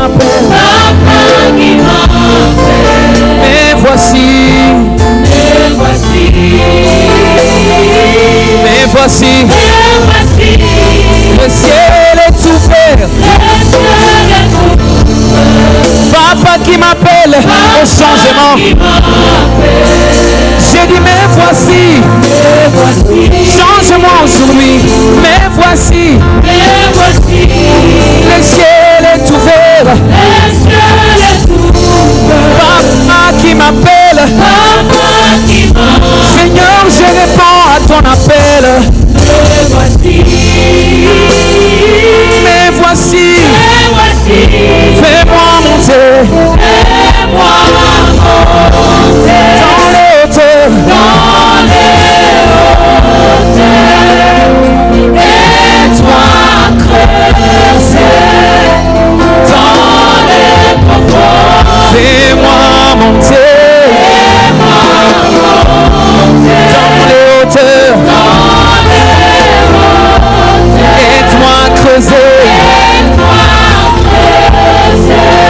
m'appelle. Mais voici. Mais voici. Le ciel est ouvert. Papa qui m'appelle au changement. J'ai dit mais voici. Change-moi aujourd'hui. Mais voici. Le ciel est ouvert. Papa qui m'appelle. Seigneur, je réponds à ton appel. Mais voici. Fais-moi monter. Dans les hauteurs. Et toi creuser dans les profonds. Fais-moi monter. Dans les hauteurs. Et toi creuser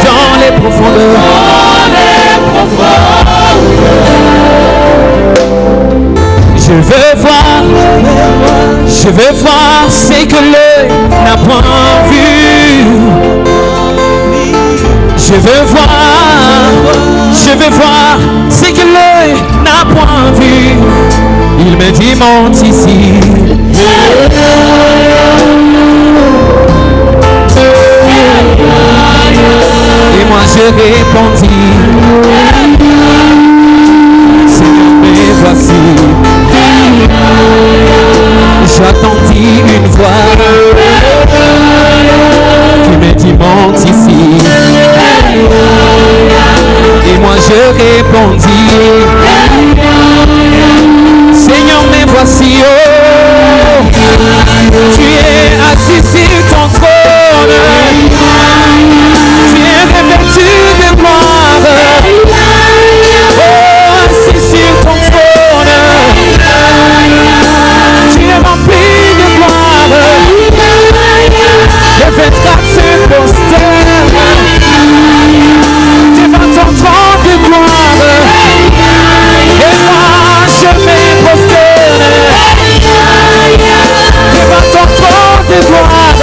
dans les profondeurs. Je veux voir ce que l'œil n'a point vu. Je veux voir ce que l'œil n'a point vu. Il me dit monte ici. Et moi je répondis, Seigneur, mais voici. J'attendis une voix qui me dit monte ici. Et moi je répondis, Seigneur, mais voici, oh, tu es assis sur ton trône. Tu es revêtu de gloire. Oh, assis sur ton trône. Tu es rempli de gloire. Les 24 se prosternent devant ton trône de gloire. Et moi je me prosterne devant ton trône de gloire.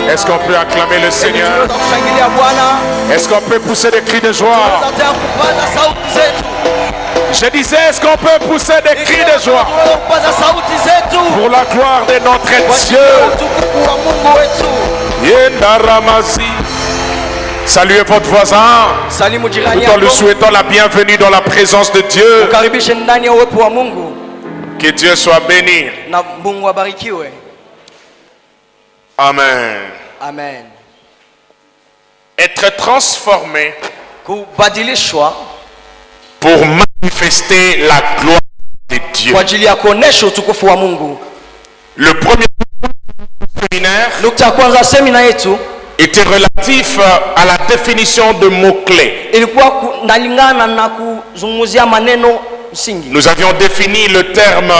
Est-ce qu'on peut acclamer le Seigneur? Est-ce qu'on peut pousser des cris de joie? Je disais, est-ce qu'on peut pousser des cris de joie pour la gloire de notre Dieu? Yenda Ramasi, Saluez votre voisin tout en lui souhaitant la bienvenue dans la présence de Dieu. Que Dieu soit béni. Amen. Amen. Être transformé pour manifester la gloire de Dieu. Le premier séminaire était relatif à la définition de mots-clés. Nous avions défini le terme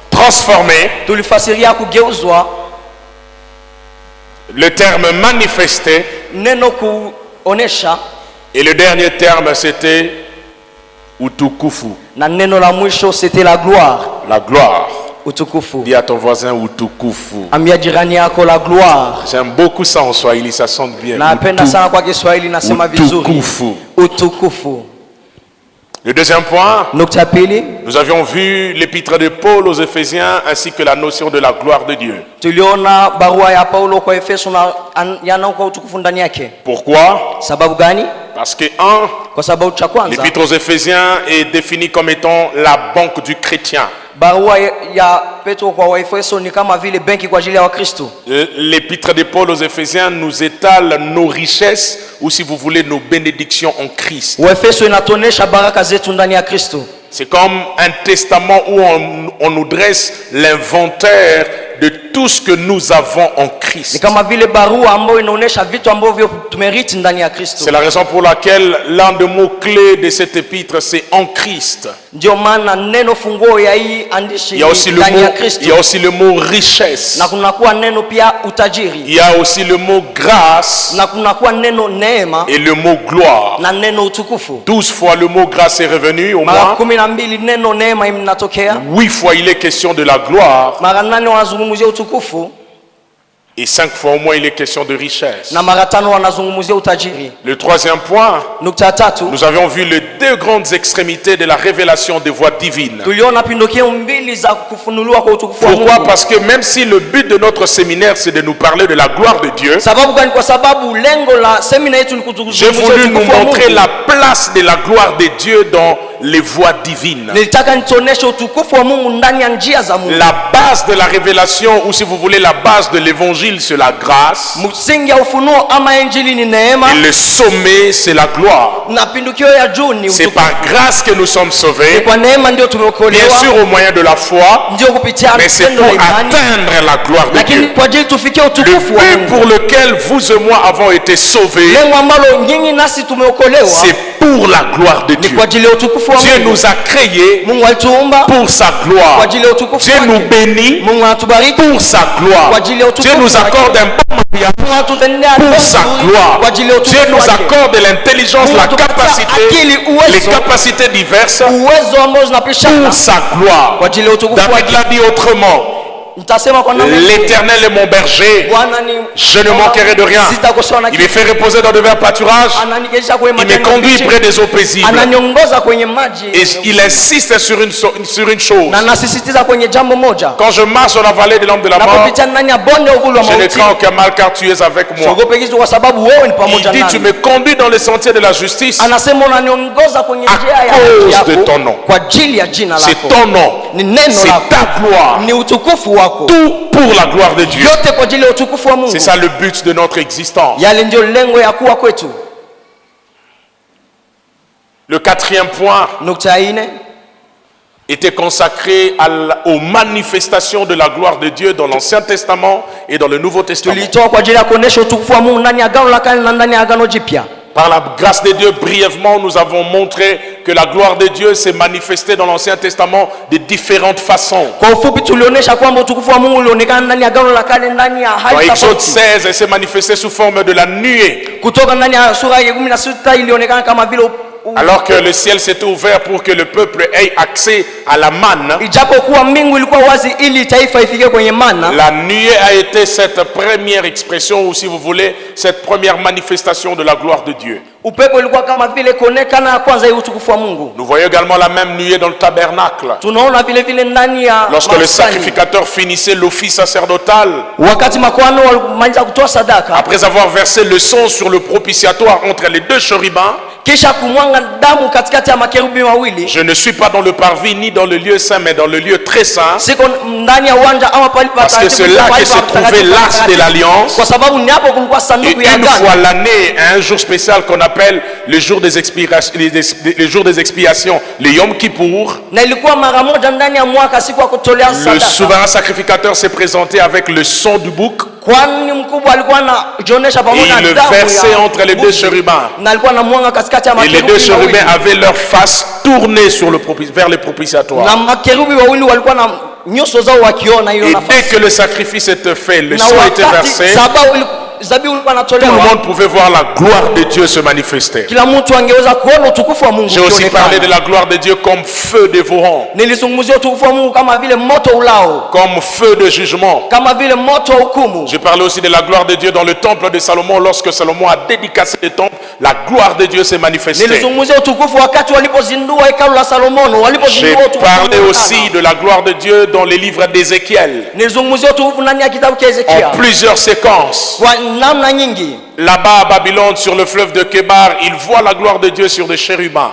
transformé, le terme manifesté, et le dernier terme c'était utukufu. C'était la gloire. La gloire. Utukufu. Dis à ton voisin utukufu. Ambia jirani yako la gloire. J'aime beaucoup ça en Swahili, ça sonne bien. Napenda sana kwa Kiswahili nasema vizuri. Utukufu. Utukufu. Le deuxième point, nous avions vu l'épître de Paul aux Éphésiens ainsi que la notion de la gloire de Dieu. Pourquoi? Parce que l'épître aux Éphésiens est défini comme étant la banque du chrétien. L'épître de Paul aux Éphésiens nous étale nos richesses ou si vous voulez nos bénédictions en Christ. C'est comme un testament où on nous dresse l'inventaire de tout ce que nous avons en Christ. C'est la raison pour laquelle l'un des mots-clés de cet épître, c'est en Christ. Il y a aussi le mot richesse. Il y a aussi le mot grâce et le mot gloire. 12 fois le mot grâce est revenu au moins. 8 fois il est question de la gloire. Et 5 fois au moins il est question de richesse. Le troisième point, nous avions vu les deux grandes extrémités de la révélation des voies divines. Pourquoi? Parce que même si le but de notre séminaire c'est de nous parler de la gloire de Dieu, j'ai voulu nous montrer la place de la gloire de Dieu dans les voies divines. La base de la révélation, ou si vous voulez la base de l'évangile, c'est la grâce. Et le sommet, c'est la gloire. C'est par grâce que nous sommes sauvés, bien sûr au moyen de la foi, mais c'est pour atteindre la gloire de Dieu. Le but pour lequel vous et moi avons été sauvés, c'est pour la gloire de Dieu. Dieu nous a créés pour sa gloire. Dieu nous bénit pour sa gloire. Dieu nous accorde un bon mariage pour sa gloire. Dieu nous accorde l'intelligence, la capacité, les capacités diverses pour sa gloire. David l'a dit autrement. L'Éternel est mon berger, je ne manquerai de rien. Il me fait reposer dans de verts pâturages, il me conduit près des eaux paisibles. Et il insiste sur une chose. Quand je marche dans la vallée des lampes de la mort, je ne crains aucun mal car tu es avec moi. Il dit tu me conduis dans les sentiers de la justice à cause de ton nom. C'est ton nom, c'est ta gloire. Tout pour la gloire de Dieu. C'est ça le but de notre existence. Le quatrième point était consacré aux manifestations de la gloire de Dieu dans l'Ancien Testament et dans le Nouveau Testament. Par la grâce de Dieu, brièvement, nous avons montré que la gloire de Dieu s'est manifestée dans l'Ancien Testament de différentes façons. Dans Exode 16, elle s'est manifestée sous forme de la nuée. Alors que le ciel s'était ouvert pour que le peuple ait accès à la manne, la nuée a été cette première expression, ou si vous voulez, cette première manifestation de la gloire de Dieu. Nous voyons également la même nuée dans le tabernacle. Lorsque le sacrificateur finissait l'office sacerdotal, après avoir versé le sang sur le propitiatoire entre les deux chérubins, je ne suis pas dans le parvis ni dans le lieu saint, mais dans le lieu très saint, parce que c'est là que se trouvait l'arche de l'alliance. Et une fois l'année, un jour spécial qu'on appelle le jour des expiations, le Yom Kippour, le souverain sacrificateur s'est présenté avec le sang du bouc. Et il le versait entre les deux chérubins. Et les deux chérubins avaient leur face tournée vers le propitiatoire. Et dès que le sacrifice était fait, le sang était versé, tout le monde pouvait voir la gloire de Dieu se manifester. J'ai aussi parlé de la gloire de Dieu comme feu dévorant, comme feu de jugement. J'ai parlé aussi de la gloire de Dieu dans le temple de Salomon. Lorsque Salomon a dédicacé le temple, la gloire de Dieu s'est manifestée. J'ai parlé aussi de la gloire de Dieu dans les livres d'Ézéchiel, en plusieurs séquences. Là-bas à Babylone, sur le fleuve de Kébar, il voit la gloire de Dieu sur des chérubins.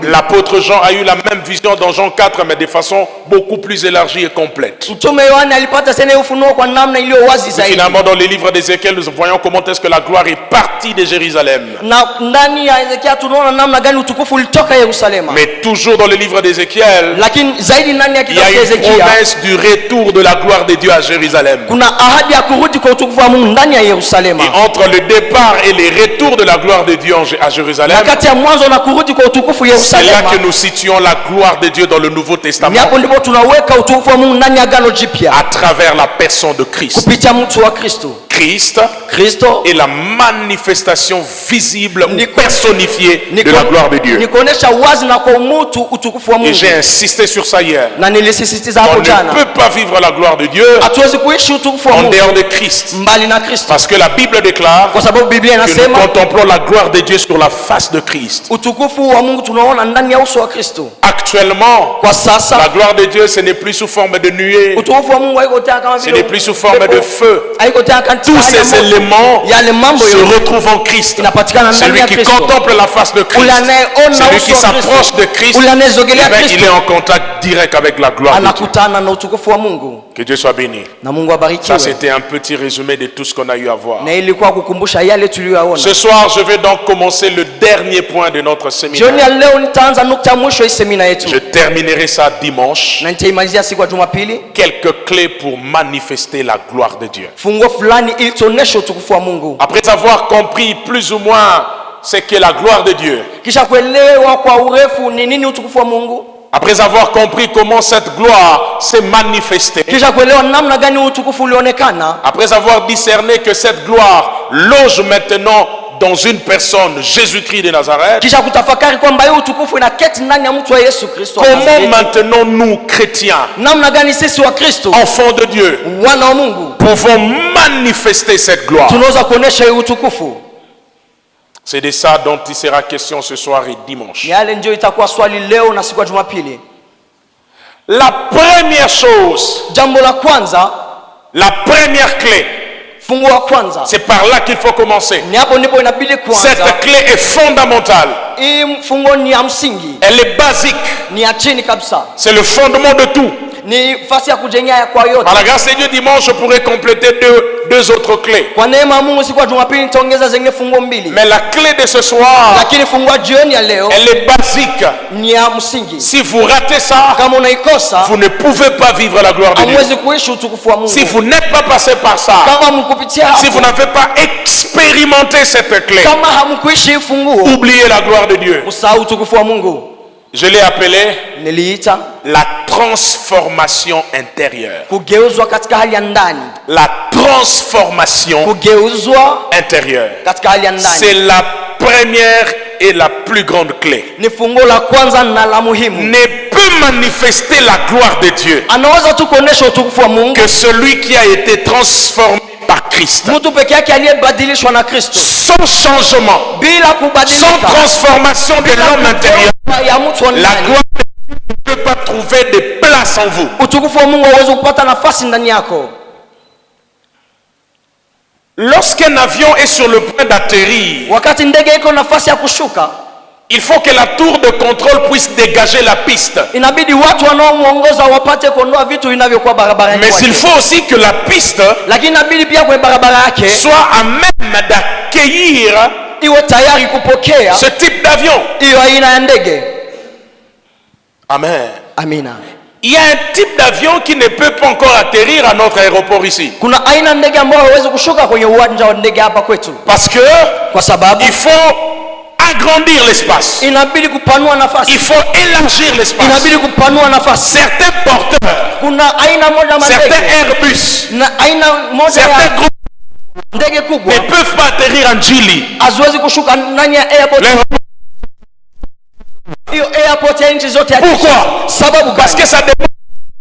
L'apôtre Jean a eu la même vision dans Jean 4, mais de façon beaucoup plus élargie et complète. Et finalement, dans les livres d'Ézéchiel, nous voyons comment est-ce que la gloire est partie de Jérusalem. Mais toujours dans le livre d'Ézéchiel, il y a une promesse du retour de la gloire de Dieu à Jérusalem. Et entre le départ et le retour de la gloire de Dieu à Jérusalem, c'est là que nous situons la gloire de Dieu dans le Nouveau Testament, à travers la personne de Christ. Christ est la manifestation visible ou personnifiée de la gloire de Dieu. Et j'ai insisté sur ça hier. On ne peut pas vivre la gloire de Dieu en dehors de Christ. Parce que la Bible déclare que nous contemplons la gloire de Dieu sur la face de Christ. Actuellement, la gloire de Dieu, ce n'est plus sous forme de nuée, ce n'est plus sous forme de feu. Tous ces éléments se retrouvent en Christ. Celui qui contemple la face de Christ, celui qui s'approche de Christ, il est en contact direct avec la gloire de Dieu. Que Dieu soit béni. Ça, c'était un petit résumé de tout ce qu'on a eu à voir. Ce soir, je vais donc commencer le dernier point de notre séminaire. Je terminerai ça dimanche. Quelques clés pour manifester la gloire de Dieu. Après avoir compris plus ou moins ce qu'est la gloire de Dieu, après avoir compris comment cette gloire s'est manifestée, après avoir discerné que cette gloire loge maintenant dans une personne, Jésus-Christ de Nazareth, comment maintenant nous, chrétiens, enfants de Dieu, pouvons manifester cette gloire? C'est de ça dont il sera question ce soir et dimanche. La première chose, la première clé, c'est par là qu'il faut commencer. Cette clé est fondamentale. Elle est basique. C'est le fondement de tout. Par la grâce de Dieu, dimanche, je pourrais compléter deux autres clés. Mais la clé de ce soir, elle est basique. Si vous ratez ça, vous ne pouvez pas vivre la gloire de Dieu. Si vous n'êtes pas passé par ça, si vous n'avez pas expérimenté cette clé, oubliez la gloire de Dieu. Je l'ai appelé la transformation intérieure. La transformation intérieure. C'est la première est la plus grande clé. Ni fungo la kwanza na la muhimu. Ne peut manifester la gloire de Dieu anaweza tu kuonesha utukufu wa Mungu que celui qui a été transformé par Christ. Mtu peke yake aliyebadilishwa na Kristo. Sans changement, bila kubadilika, sans transformation de l'homme intérieur, la gloire de Dieu ne peut pas trouver de place en vous. Utukufu wa Mungu hauwezi kupata nafasi ndani yako. Lorsqu'un avion est sur le point d'atterrir, wakati ndege iko nafasi ya kushuka, il faut que la tour de contrôle puisse dégager la piste. Inabidi watu wanaomuongoza wapate kuondoa vitu vinavyokuwa barabarani. Mais il faut aussi que la piste lakini inabidi pia kwa barabara yake soit à même d'accueillir iwe tayari kupokea ce type d'avion. Hiyo aina ya ndege. Amen. Amina. Il y a un type d'avion qui ne peut pas encore atterrir à notre aéroport ici. Kuna aina ndege ambayo hawezi kushuka kwenye uwanja wa ndege hapa kwetu. Parce que kwa sababu il faut agrandir l'espace. Inabidi kupanua nafasi. Il faut élargir l'espace. Inabidi kupanua nafasi. Certains porteurs, kuna aina moja mandege, certains Airbus, na aina moja certains groupes ndege kubwa ne peuvent pas atterrir en Chili. Haziwezi kushuka ndani ya airport. Hiyo airport ya nchi zote. Pourquoi? Sababu parce que ça demande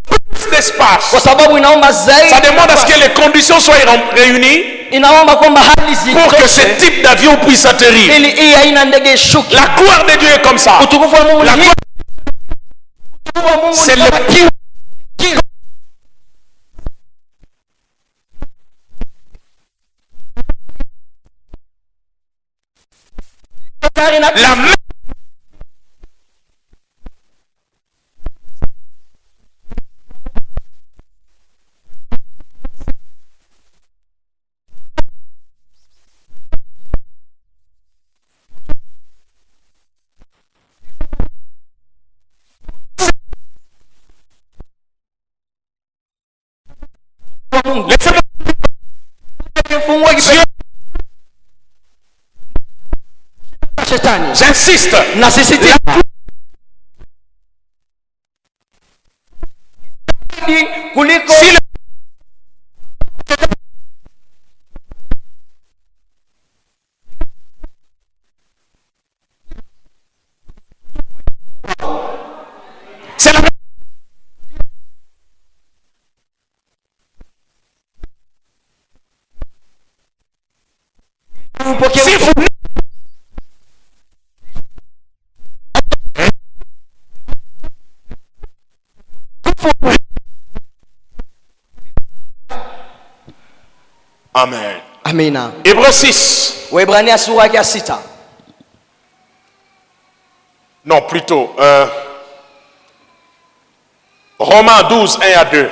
plus d'espace. Kwa sababu inaomba zaidi. Ça demande à ce que les conditions soient réunies inaomba kwamba hali zitoke pour que ce type d'avion puisse atterrir. Ili hii aina ndege ishuke. La gloire de Dieu est comme ça. Utukufu wa Mungu la gloire, c'est le qui la main. J'insiste. Si c'est la si vous Amen. Amina. Hébreux 6. Waebrania sura ya 6. Non, plutôt Romains 12, 1 à 2.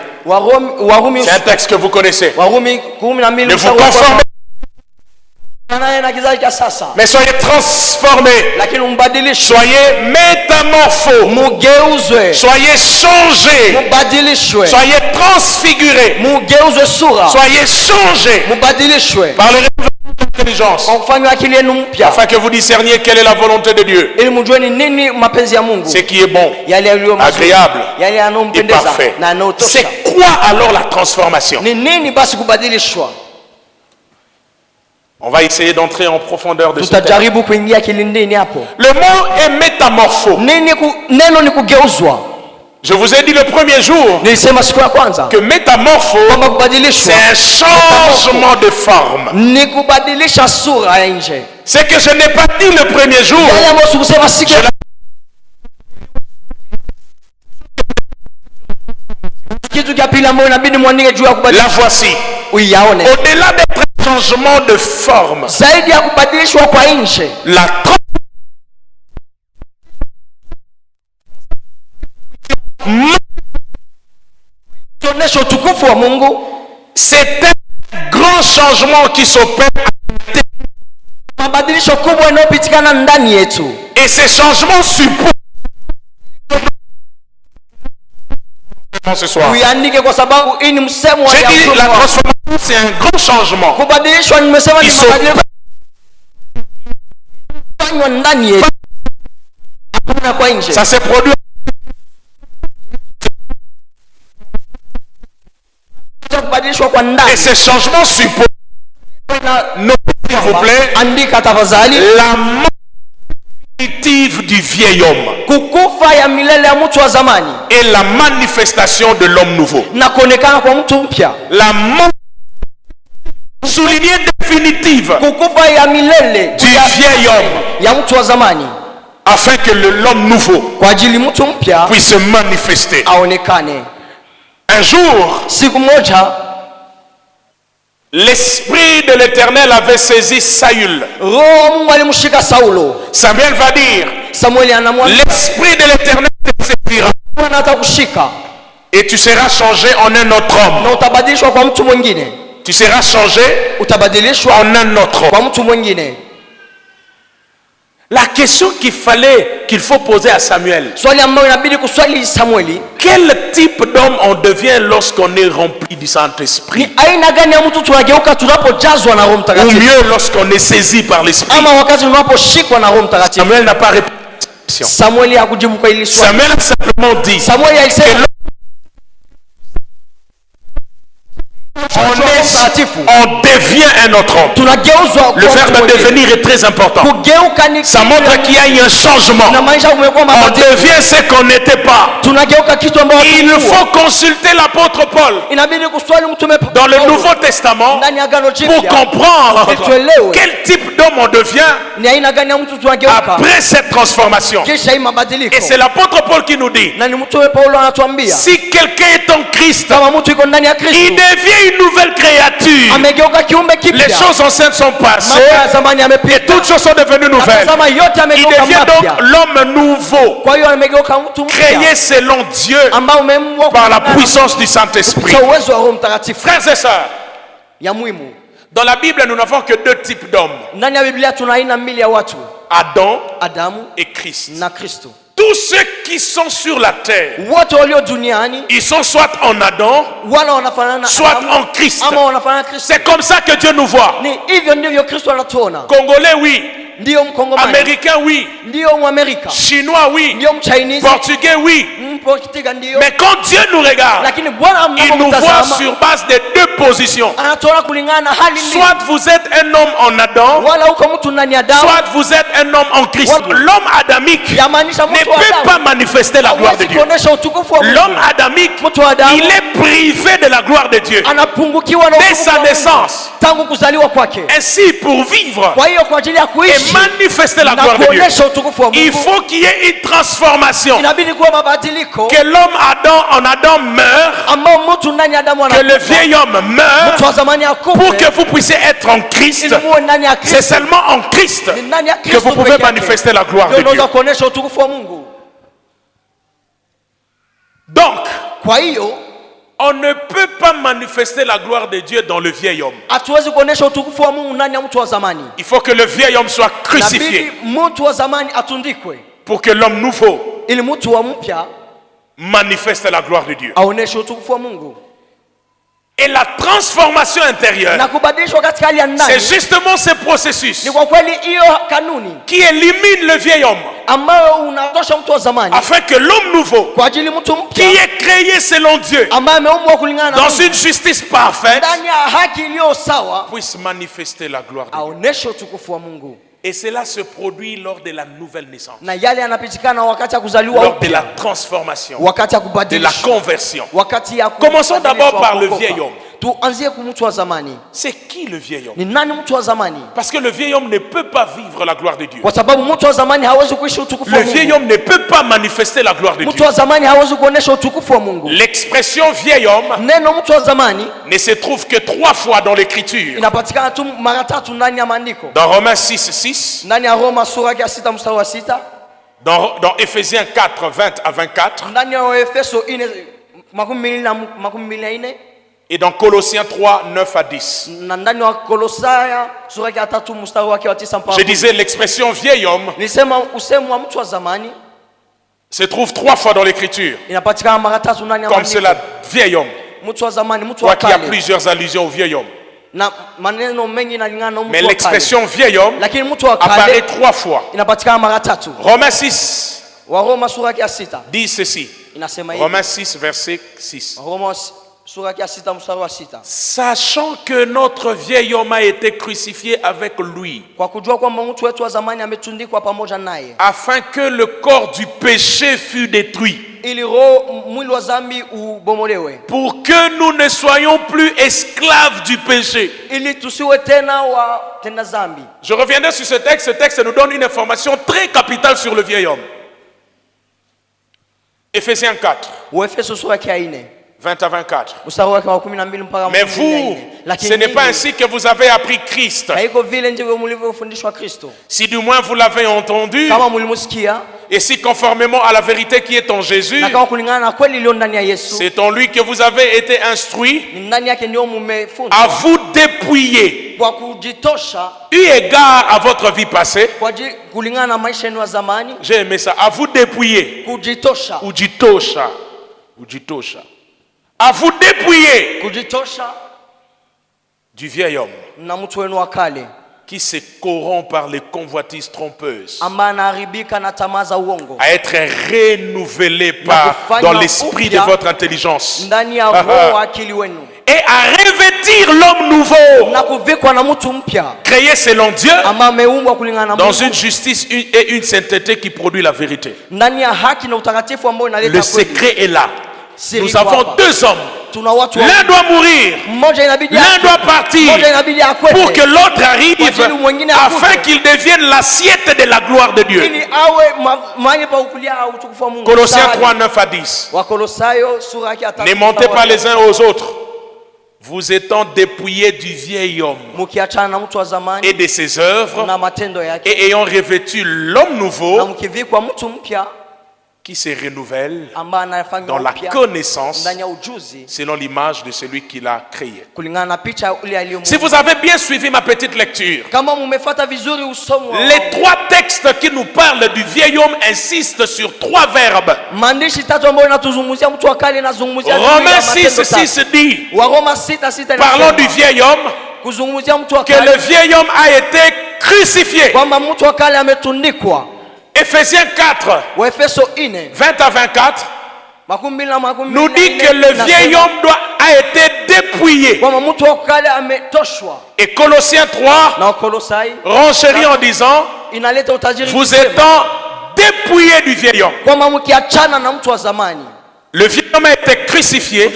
C'est un texte que vous connaissez. Ne vous conformez. Mais soyez transformés. Soyez métamorphos. Soyez changés. Soyez transfigurés. Soyez changés par le réveil de l'intelligence, afin que vous discerniez quelle est la volonté de Dieu, ce qui est bon, agréable et parfait. C'est quoi alors la transformation? On va essayer d'entrer en profondeur de ce thème. Le mot est métamorpho. Je vous ai dit le premier jour que métamorpho, c'est un changement de forme. C'est que je n'ai pas dit le premier jour. La voici. Au-delà d'être un changement de forme, la c'est un grand changement qui s'opère. Et ces changements supposent ce soir. J'ai dit la transformation, c'est un grand changement. Ça s'est produit. Et ces changements supposent, s'il vous plaît, la mort définitive du vieil homme kukufa ya milele ya mtu wa zamani et la manifestation de l'homme nouveau. na kuonekana kwa mtu mpya. La mort soulignée définitive Kukufa ya milele du vieil homme ya mtu wa zamani afin que l'homme nouveau kwa ajili mtu mpya puisse se manifester. aonekane. Un jour, Siku moja l'esprit de l'Éternel avait saisi Saül. Roho Mungu alimshika Saulo. Samuel va dire, Samueli anamwambia l'esprit de l'Éternel te saisira Bwana atakushika et tu seras changé en un autre homme. na utabadilishwa kwa mtu mwingine. Tu seras changé Utabadilishwa en un autre homme. kwa mtu mwingine. La question qu'il faut poser à Samuel, Swali ambayo inabidi kuswali Samueli, quel type d'homme on devient lorsqu'on est rempli du Saint-Esprit? ni aina gani ya mtu tunageuka tunapojazwa na Roho Ou Mtakatifu, mieux, lorsqu'on est saisi par l'Esprit? ama wakati tunaposhikwa na Roho Mtakatifu? Samuel n'a pas répondu à cette question. Samueli hakujibu kwa hili swali. Samuel a simplement dit, Samueli alisema on devient un autre homme. tunageuzwa. Le verbe devenir est très important. Kugeuka ni Ça montre qu'il y a eu un changement. inamaanisha kumekuwa On mabadiliko. devient ce qu'on n'était pas. Tunageuka kitu ambacho Il faut consulter l'apôtre Paul inabidi kuswali mtume dans le Paulo Nouveau Testament ndani ya Agano pour Jipya comprendre ili tuelewe quel type d'homme on devient ni aina gani ya mtu tunageuka après cette transformation. kisha hii mabadiliko. Et c'est l'apôtre Paul qui nous dit, Na ni mtume Paulo anatuambia si quelqu'un est en Christ, kama mtu iko ndani ya il Kristo devient une nouvelle créature. amegeuka kiumbe Les kipya. choses anciennes sont Mambo passées ya zamani et yamepita, toutes choses sont devenues nouvelles. tazama yote Il amegeuka devient donc mapya. l'homme nouveau, Kwa hiyo amegeuka mtu créé mpya selon Dieu ambao umeumbwa par la kulingana puissance du Saint-Esprit. kwa uwezo wa Roho Mtakatifu. Frères et sœurs, Ya muhimu, dans la Bible, nous n'avons que deux types d'hommes, ndani ya Biblia tuna aina mbili ya watu, Adam Adamu et Christ. na Kristo. Tous ceux qui sont sur la terre, Wote walio duniani ils sont soit en Adam, wala wanafanana na soit Adamu, en Christ. ama wanafanana na Kristo. C'est comme ça que Dieu nous voit. Ni hivyo ndivyo Kristo anatuona. Congolais, oui. Ndiyo Mkongomani, Américain, oui. ndiyo Mwamerika, Chinois, oui. ndiyo Mchinese, Portugais, oui. Mportugiza ndiyo. Mais quand Dieu nous regarde, Lakini Bwana il nous voit anapomtazama sur base de deux positions. anatuona kulingana na hali mbili. Soit vous êtes un homme en Adam, Wala uko mtu ndani ya Adamu, soit vous êtes un homme en Christ. L'homme adamique ne yamaanisha mtu wa peut pas Adamu manifester la gloire de hawezi Dieu. kuonesha utukufu wa Mungu. L'homme adamique, Mtu wa Adamu il est privé de la gloire de Dieu anapungukiwa na dès utukufu sa wa Mungu naissance. tangu kuzaliwa kwake. Ainsi, pour vivre Kwa hiyo kwa ajili ya et kuishi manifester la na gloire de Dieu, kuonesha utukufu wa il Mungu faut qu'il y ait une transformation. inabidi kuwa mabadiliko, Que l'homme en Adam meurt, ambao mtu ndani ya Adamu que le anakufa, vieil homme meurt, mtu wa zamani pour akufe, que vous puissiez être en Christ. ili muwe ndani ya C'est Kristo. seulement en Christ Ni ndani ya que Kristo vous pouvez peke yake manifester la gloire ndio de Dieu. unaweza kuonesha utukufu wa Mungu. Donc, Kwa hiyo on ne peut pas manifester la gloire de Dieu dans le vieil homme. hatuwezi kuonesha utukufu wa Mungu ndani ya mtu wa zamani. Il faut que le vieil homme soit crucifié Inabidi mtu wa zamani atundikwe pour que l'homme nouveau ili mtu wa mpya manifeste la gloire de Dieu. aoneshe utukufu wa Mungu. Et la transformation intérieure, Na kubadilishwa katika hali ya c'est ndani justement ce processus ni kwa kweli hiyo kanuni qui élimine le vieil homme ambayo unatosha mtu wa zamani afin que l'homme nouveau kwa ajili mtu qui mpya est créé selon Dieu ambaye ameumbwa kulingana na dans Mungu une justice parfaite ndani ya haki iliyo sawa puisse manifester la gloire de Dieu. aoneshe utukufu wa Mungu. Et cela se produit lors de la nouvelle naissance, Na yale yanapitikana wakati ya kuzaliwa lors de la upya, transformation, wakati ya de la kubadilishwa, conversion. wakati ya Commençons d'abord par le kuokoka. vieil homme. Tuanzie kwa mtu wa zamani. C'est qui le vieil homme? Ni nani mtu wa zamani? Parce que le vieil homme ne peut pas vivre la gloire de Dieu. Kwa sababu mtu wa zamani hawezi kuishi utukufu Le wa vieil Mungu. homme ne peut pas manifester la gloire de Mtu Dieu. wa zamani hawezi kuonesha utukufu wa Mungu. L'expression vieil homme Neno mtu wa zamani ne se trouve que 3 fois dans l'écriture. inapatikana tu mara tatu ndani ya maandiko. Dans Romains 6:6, Ndani ya Roma sura ya 6 mstari wa 6, dans Éphésiens 4, 20 à 24, ndani ya Efeso 4:24 et dans Colossiens 3, 9 à 10. na ndani ya Kolosaya sura ya 3 mstari wake wa 9 mpaka. Je disais, l'expression vieil homme Nilisema usemo wa mtu wa zamani se trouve 3 fois dans l'écriture, inapatikana mara tatu ndani ya comme maandiko. cela, vieil homme. Mtu wa zamani, mtu Quoi wa qu'il y a kale. plusieurs allusions au vieil homme. Na maneno mengi yanalingana na mtu Mais wa kale. l'expression vieil homme Lakini mtu wa apparaît kale 3 fois. inapatikana mara tatu. Romains 6 Wa Roma sura ya 6 dit ceci. inasema hivi. Romains 6, verset 6. Roma Sachant que notre vieil homme a été crucifié avec lui, afin que le corps du péché fût détruit, pour que nous ne soyons plus esclaves du péché. Je reviendrai sur ce texte. Ce texte nous donne une information très capitale sur le vieil homme. Éphésiens 4. 20 à 24. Mais vous, ce n'est pas ainsi que vous avez appris Christ. Si du moins vous l'avez entendu, et si conformément à la vérité qui est en Jésus, c'est en lui que vous avez été instruits, à vous dépouiller, eu égard à votre vie passée. J'ai aimé ça. À vous dépouiller. Ujitosha. À vous dépouiller du vieil homme qui se corrompt par les convoitises trompeuses, à être renouvelé dans l'esprit de votre intelligence, et à revêtir l'homme nouveau, créé selon Dieu, dans une justice et une sainteté qui produit la vérité. Le secret est là. Nous avons deux hommes. L'un doit mourir, l'un doit partir, pour que l'autre arrive, afin qu'il devienne l'assiette de la gloire de Dieu. Colossiens 3, 9 à 10. Ne montez pas les uns aux autres, vous étant dépouillés du vieil homme et de ses œuvres, et ayant revêtu l'homme nouveau qui se renouvelle dans la connaissance selon l'image de celui qui l'a créé. Si vous avez bien suivi ma petite lecture, les trois textes qui nous parlent du vieil homme insistent sur trois verbes. Romains 6, 6 dit, parlons du vieil homme, que le vieil homme a été crucifié. Éphésiens 4, 20 à 24, nous dit que le vieil homme a été dépouillé. Et Colossiens 3 renchérit en disant, vous étant dépouillés du vieil homme. Le vieil homme a été crucifié.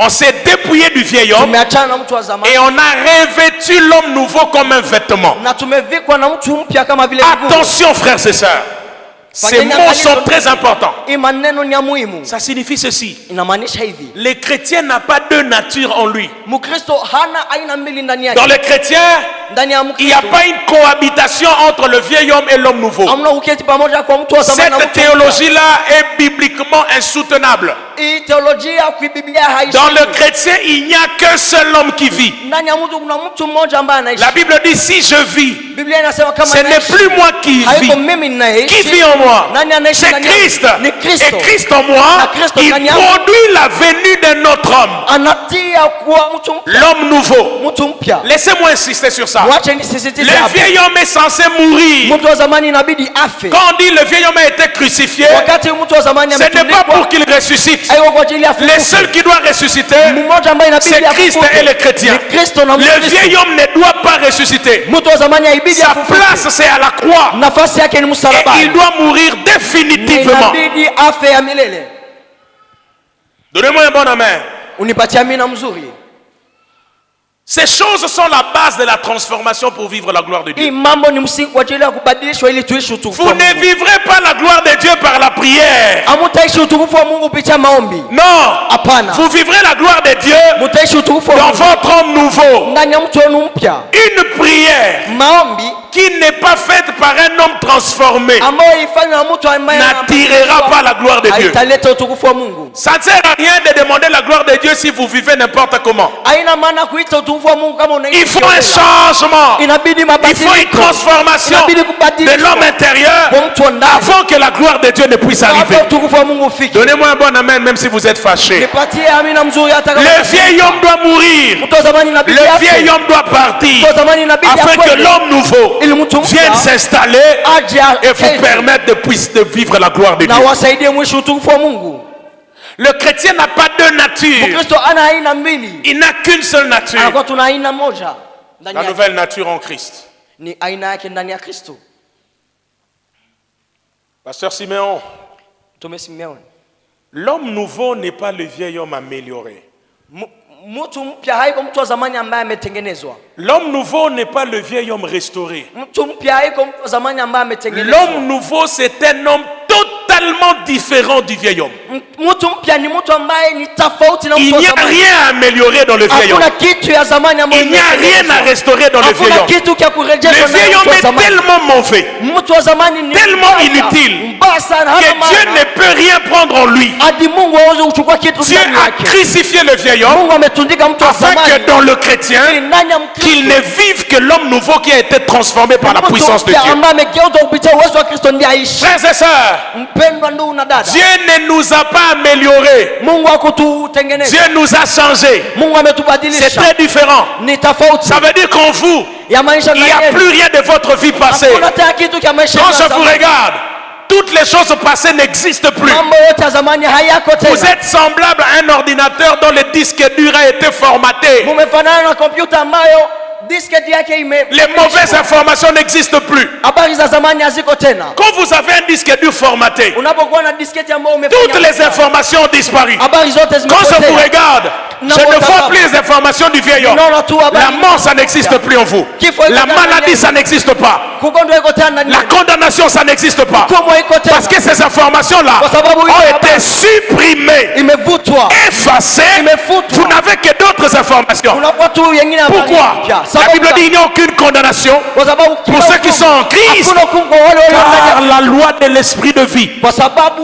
On s'est dépouillé du vieil homme et on a revêtu l'homme nouveau comme un vêtement. Attention frères et sœurs, ces mots sont très importants. Ça signifie ceci: le chrétien n'a pas deux natures en lui. Dans le chrétien, il n'y a pas une cohabitation entre le vieil homme et l'homme nouveau. Cette théologie-là est bibliquement insoutenable. Dans le chrétien, il n'y a qu'un seul homme qui vit. La Bible dit, si je vis, ce n'est plus moi qui vis. Qui vit en moi? C'est Christ. Et Christ en moi, il produit la venue d'un autre homme. L'homme nouveau. Laissez-moi insister sur ça. Le vieil homme est censé mourir. Quand on dit le vieil homme a été crucifié, ce n'est pas pour qu'il ressuscite. Les seuls qui doivent ressusciter, c'est Christ et les chrétiens. Le vieil homme ne doit pas ressusciter. Sa place, c'est à la croix. Et il doit mourir définitivement. Donnez-moi un bon amen. Ces choses sont la base de la transformation pour vivre la gloire de Dieu. Vous ne vivrez pas la gloire de Dieu par la prière. Non. Vous vivrez la gloire de Dieu dans votre homme nouveau. Une prière qui n'est pas faite par un homme transformé n'attirera pas la gloire de Dieu. Ça ne sert à rien de demander la gloire de Dieu si vous vivez n'importe comment. Il faut un changement. Il faut une transformation de l'homme intérieur avant que la gloire de Dieu ne puisse arriver. Donnez-moi un bon amen même si vous êtes fâché. Le vieil homme doit mourir. Le vieil homme doit partir afin que l'homme nouveau vienne s'installer et vous permettre de vivre la gloire de Dieu. Le chrétien n'a pas deux natures. Il n'a qu'une seule nature. La nouvelle nature en Christ. Pasteur Siméon, l'homme nouveau n'est pas le vieil homme amélioré. L'homme nouveau n'est pas le vieil homme restauré. L'homme nouveau, c'est un homme totalement différent du vieil homme. Il n'y a rien à améliorer dans le vieil homme. Il n'y a rien à restaurer dans le vieil homme. Le vieil homme est tellement mauvais, tellement inutile, que Dieu ne peut rien prendre en lui. Dieu a crucifié le vieil homme afin que dans le chrétien, qu'il ne vive que l'homme nouveau qui a été transformé par la puissance de Dieu. Frères et sœurs, Dieu ne nous a pas améliorés. Dieu nous a changés. C'est très différent. Ça veut dire qu'en vous, il n'y a plus rien de votre vie passée. Quand je vous regarde, toutes les choses passées n'existent plus. Vous êtes semblable à un ordinateur dont le disque dur a été formaté. Les mauvaises informations n'existent plus. Quand vous avez un disque dur formaté, toutes les informations ont disparu. Quand je vous regarde, je ne vois plus les informations du vieil homme. La mort, ça n'existe plus en vous. La maladie, ça n'existe pas. La condamnation, ça n'existe pas. Parce que ces informations-là ont été supprimées, effacées. Vous n'avez que d'autres informations. Pourquoi? La Bible dit qu'il n'y a aucune condamnation pour ceux qui sont en Christ, car la loi de l'esprit de vie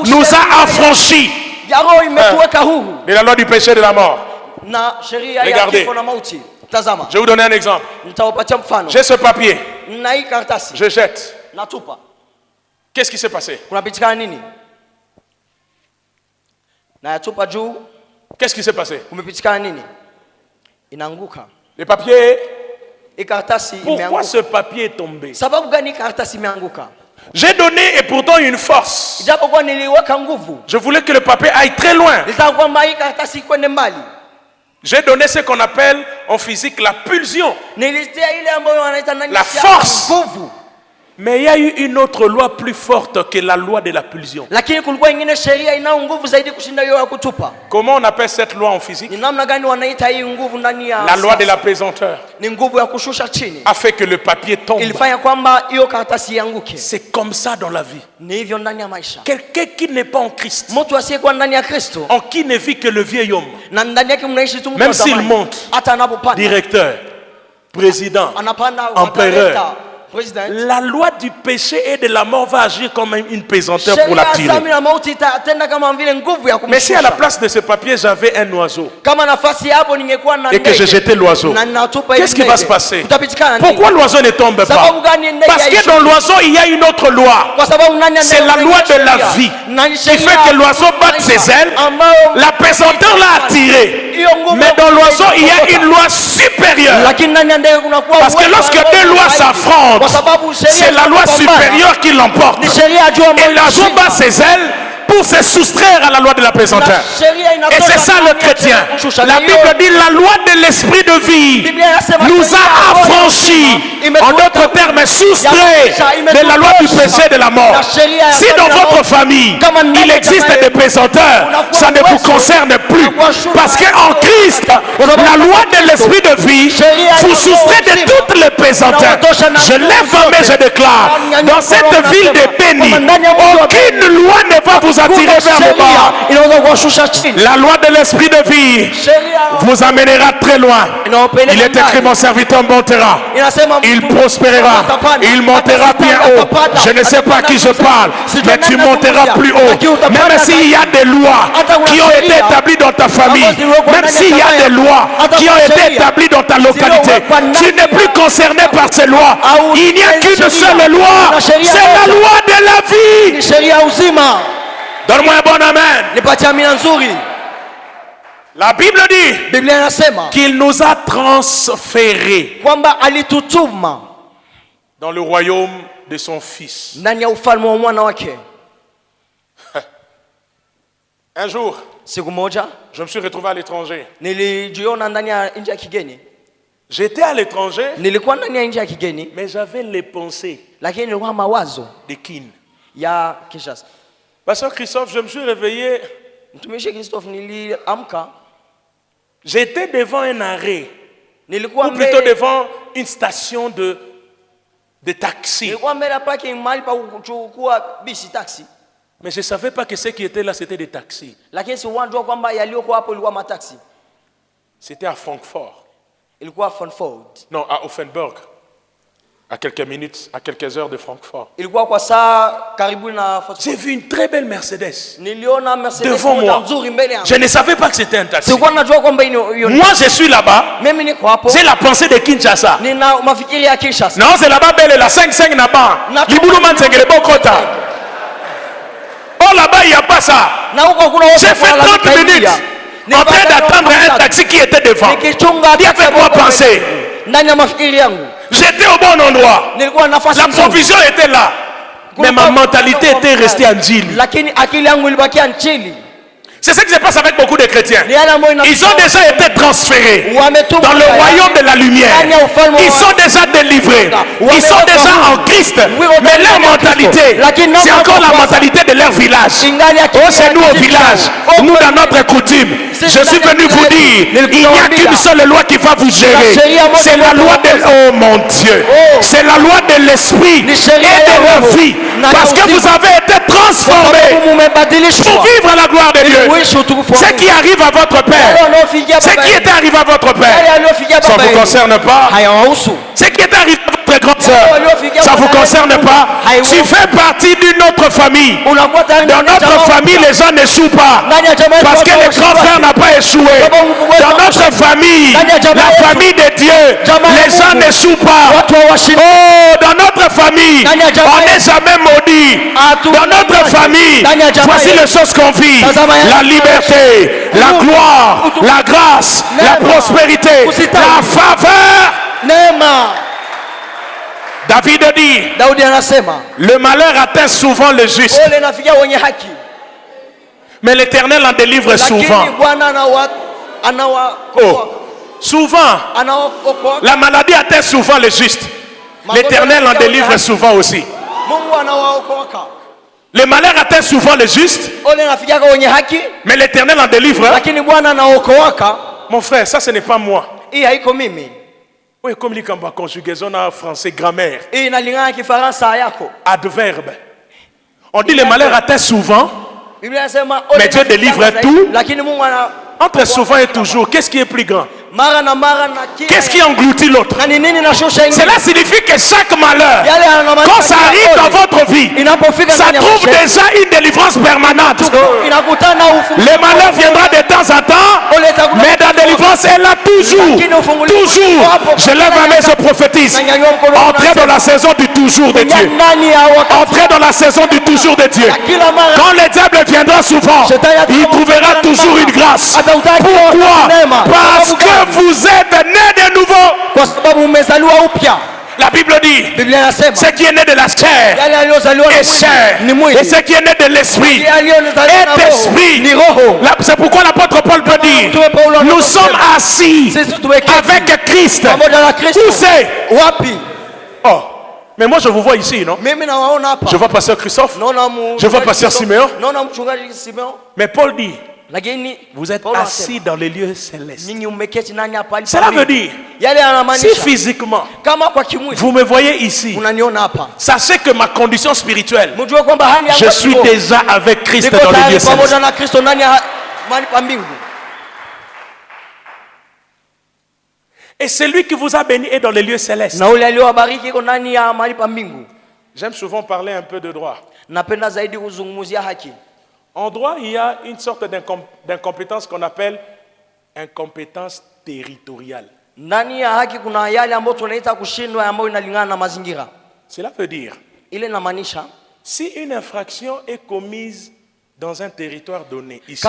nous a affranchis de la loi du péché et de la mort. Regardez, je vais vous donner un exemple. J'ai ce papier, je jette. Qu'est-ce qui s'est passé? Qu'est-ce qui s'est passé? Le papier. Pourquoi ce papier est tombé? J'ai donné et pourtant une force. Je voulais que le papier aille très loin. J'ai donné ce qu'on appelle en physique la pulsion, la force. Mais il y a eu une autre loi plus forte que la loi de la pulsion. Comment on appelle cette loi en physique? La loi de la pesanteur a fait que le papier tombe. C'est comme ça dans la vie. Quelqu'un qui n'est pas en Christ, en qui ne vit que le vieil homme, même s'il monte, directeur, président, empereur, la loi du péché et de la mort va agir comme une pesanteur pour l'attirer. Mais si à la place de ce papier j'avais un oiseau et que je jetais l'oiseau, qu'est-ce qui va se passer? Pourquoi l'oiseau ne tombe pas? Parce que dans l'oiseau il y a une autre loi. C'est la loi de la vie qui fait que l'oiseau batte ses ailes. La pesanteur l'a attiré. Mais dans l'oiseau il y a une loi supérieure. Parce que lorsque deux lois s'affrontent, c'est la loi supérieure qui l'emporte. Et l'oiseau bat ses ailes pour se soustraire à la loi de la pesanteur. Et c'est ça le chrétien. La Bible dit la loi de l'esprit de vie nous a affranchis, en d'autres termes soustraits de la loi du péché et de la mort. Si dans votre famille il existe des pesanteurs, ça ne vous concerne plus, parce qu'en Christ la loi de l'esprit de vie vous soustrait de toutes les pesanteurs. Je lève ma main, je déclare, dans cette ville de béni, aucune loi ne va vous attirer vers le bas. La loi de l'esprit de vie vous amènera très loin. Il est écrit, mon serviteur montera, il prospérera, il montera bien haut. Je ne sais pas à qui je parle, mais tu monteras plus haut. Même s'il y a des lois qui ont été établies dans ta famille, même s'il y a des lois qui ont été établies dans ta localité, tu n'es plus concerné par ces lois. Il n'y a qu'une seule loi, c'est la loi de la vie. Donne-moi un bon amen. La Bible dit qu'il nous a transférés dans le royaume de son Fils. Un jour, siku moja je me suis retrouvé à l'étranger. nilijiona ndani ya nchi ya kigeni. J'étais à l'étranger, Nilikuwa ndani ya nchi ya kigeni, mais j'avais les pensées lakini nilikuwa mawazo de Kin. ya Kinshasa. Pasteur Christophe, je me suis réveillé. Mtumishi Christophe, niliamka, J'étais devant un arrêt, nilikuwa ou plutôt mbele, devant une station de taxi. nilikuwa mbele ya parking mahali pa kuchukua bisi taxi, Mais je ne savais pas que ceux qui étaient là, c'était des taxis. lakini si wanjua kwamba yaliyokuwa hapo ilikuwa mataxi. C'était à Francfort. Ilikuwa Frankfurt. Non, à Offenburg. À quelques minutes, à quelques heures de Francfort. Ilikuwa kwa saa karibu na Frankfurt. J'ai vu une très belle Mercedes Niliona Mercedes devant moi. nzuri mbele yangu. Je ne savais pas que c'était un taxi. Sikuwa najua kwamba hiyo. Moi, je suis là-bas. Mimi niko hapo. C'est la pensée de Kinshasa. Nina mafikiri ya Kinshasa. Non, c'est là-bas, belle, la 5-5 là-bas. Libulu Mansengele Bokota. Oh, là-bas, il n'y a pas ça. J'ai fait 30 minutes en train d'attendre un taxi qui était devant. Il a fait quoi penser? J'étais au bon endroit. La provision était là. Mais ma mentalité était restée en Djili. C'est ce qui se passe avec beaucoup de chrétiens. Ils ont déjà été transférés dans le royaume de la lumière. Ils sont déjà délivrés. Ils sont déjà en Christ. Mais leur mentalité, c'est encore la mentalité de leur village. Oh, c'est nous au village. Nous, dans notre coutume. Je suis venu vous dire, il n'y a qu'une seule loi qui va vous gérer. C'est la loi de... Oh mon Dieu. C'est la loi de l'esprit et de la vie. Parce que vous avez été transformés pour vivre la gloire de Dieu. Ce qui arrive à votre père, ce qui était arrivé à votre père, ça ne vous concerne pas. Ce qui est arrivé à votre grande sœur, ça ne vous concerne pas. Tu fais partie d'une autre famille. Dans notre famille, les gens n'échouent pas. Parce que le grand frère n'a pas échoué. Dans notre famille, la famille de Dieu, les gens n'échouent pas. Oh, dans notre famille, on n'est jamais maudit. Dans notre famille, voici les choses qu'on vit. La liberté, la gloire, la grâce, la prospérité, la faveur. David dit, le malheur atteint souvent le juste, mais l'Éternel en délivre souvent. Oh, souvent, la maladie atteint souvent le juste. L'Éternel en délivre souvent aussi. Le malheur atteint souvent le juste, mais l'Éternel en délivre. Mon frère, ça ce n'est pas moi. Oui, comme dit en conjugaison en français, grammaire. Adverbe. On dit le malheur atteint souvent, mais Dieu délivre tout. Entre souvent et toujours, qu'est-ce qui est plus grand? Qu'est-ce qui engloutit l'autre? Cela signifie que chaque malheur, quand ça arrive dans votre vie, ça trouve déjà une délivrance permanente. Le malheur viendra de temps en temps, mais la délivrance est là toujours. Toujours. Je lève ma main, je prophétise. Entrez dans la saison du toujours de Dieu. Entrez dans la saison du toujours de Dieu. Quand le diable viendra souvent, il trouvera toujours une grâce. Pourquoi? Parce que vous êtes nés de nouveau. La Bible dit, ce qui est né de la chair est chair, et ce qui est né de l'esprit est esprit. C'est pourquoi l'apôtre Paul peut dire, nous sommes assis avec Christ. Où c'est? Oh, mais moi je vous vois ici, non? Je vois pasteur Christophe, je vois pasteur Siméon. Mais Paul dit, vous êtes assis dans les lieux célestes. Cela veut dire, si physiquement vous me voyez ici, sachez que ma condition spirituelle, je suis déjà avec Christ dans les lieux célestes. Et celui qui vous a béni est dans les lieux célestes. J'aime souvent parler un peu de droit. En droit, il y a une sorte d'incompétence qu'on appelle incompétence territoriale. Cela veut dire, si une infraction est commise dans un territoire donné, ici,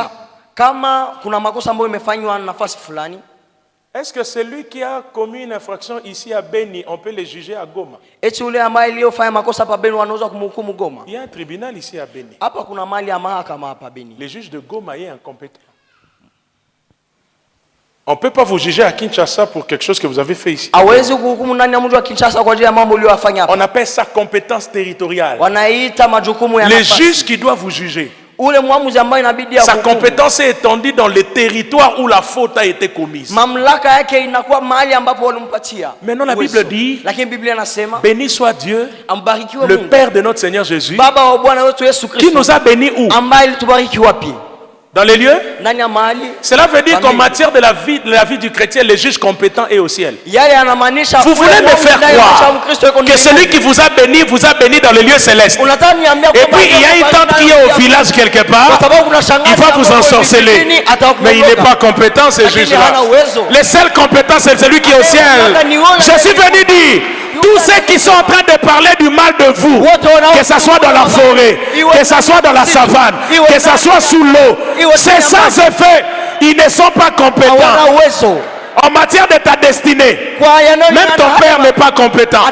Est-ce que celui qui a commis une infraction ici à Beni, on peut le juger à Goma? Il y a un tribunal ici à Beni. Le juge de Goma est incompétent. On ne peut pas vous juger à Kinshasa pour quelque chose que vous avez fait ici. On appelle ça compétence territoriale. Les juges qui doivent vous juger. Sa compétence est étendue dans les territoires où la faute a été commise. Maintenant la Bible dit, béni soit Dieu, le Père de notre Seigneur Jésus, qui nous a bénis où? Dans les lieux? Cela veut dire qu'en matière de la vie du chrétien, le juge compétent est au ciel. Vous voulez me faire croire que celui qui vous a béni dans les lieux célestes. Et puis il y a une tante qui est au village quelque part, il va vous ensorceler. Mais il n'est pas compétent ce juge-là. Le seul compétent c'est celui qui est au ciel. Je suis venu dire, tous ceux qui sont en train de parler du mal de vous, que ce soit dans la forêt, que ce soit dans la savane, que ce soit sous l'eau, c'est sans effet. Ils ne sont pas compétents. En matière de ta destinée, même ton père n'est pas compétent.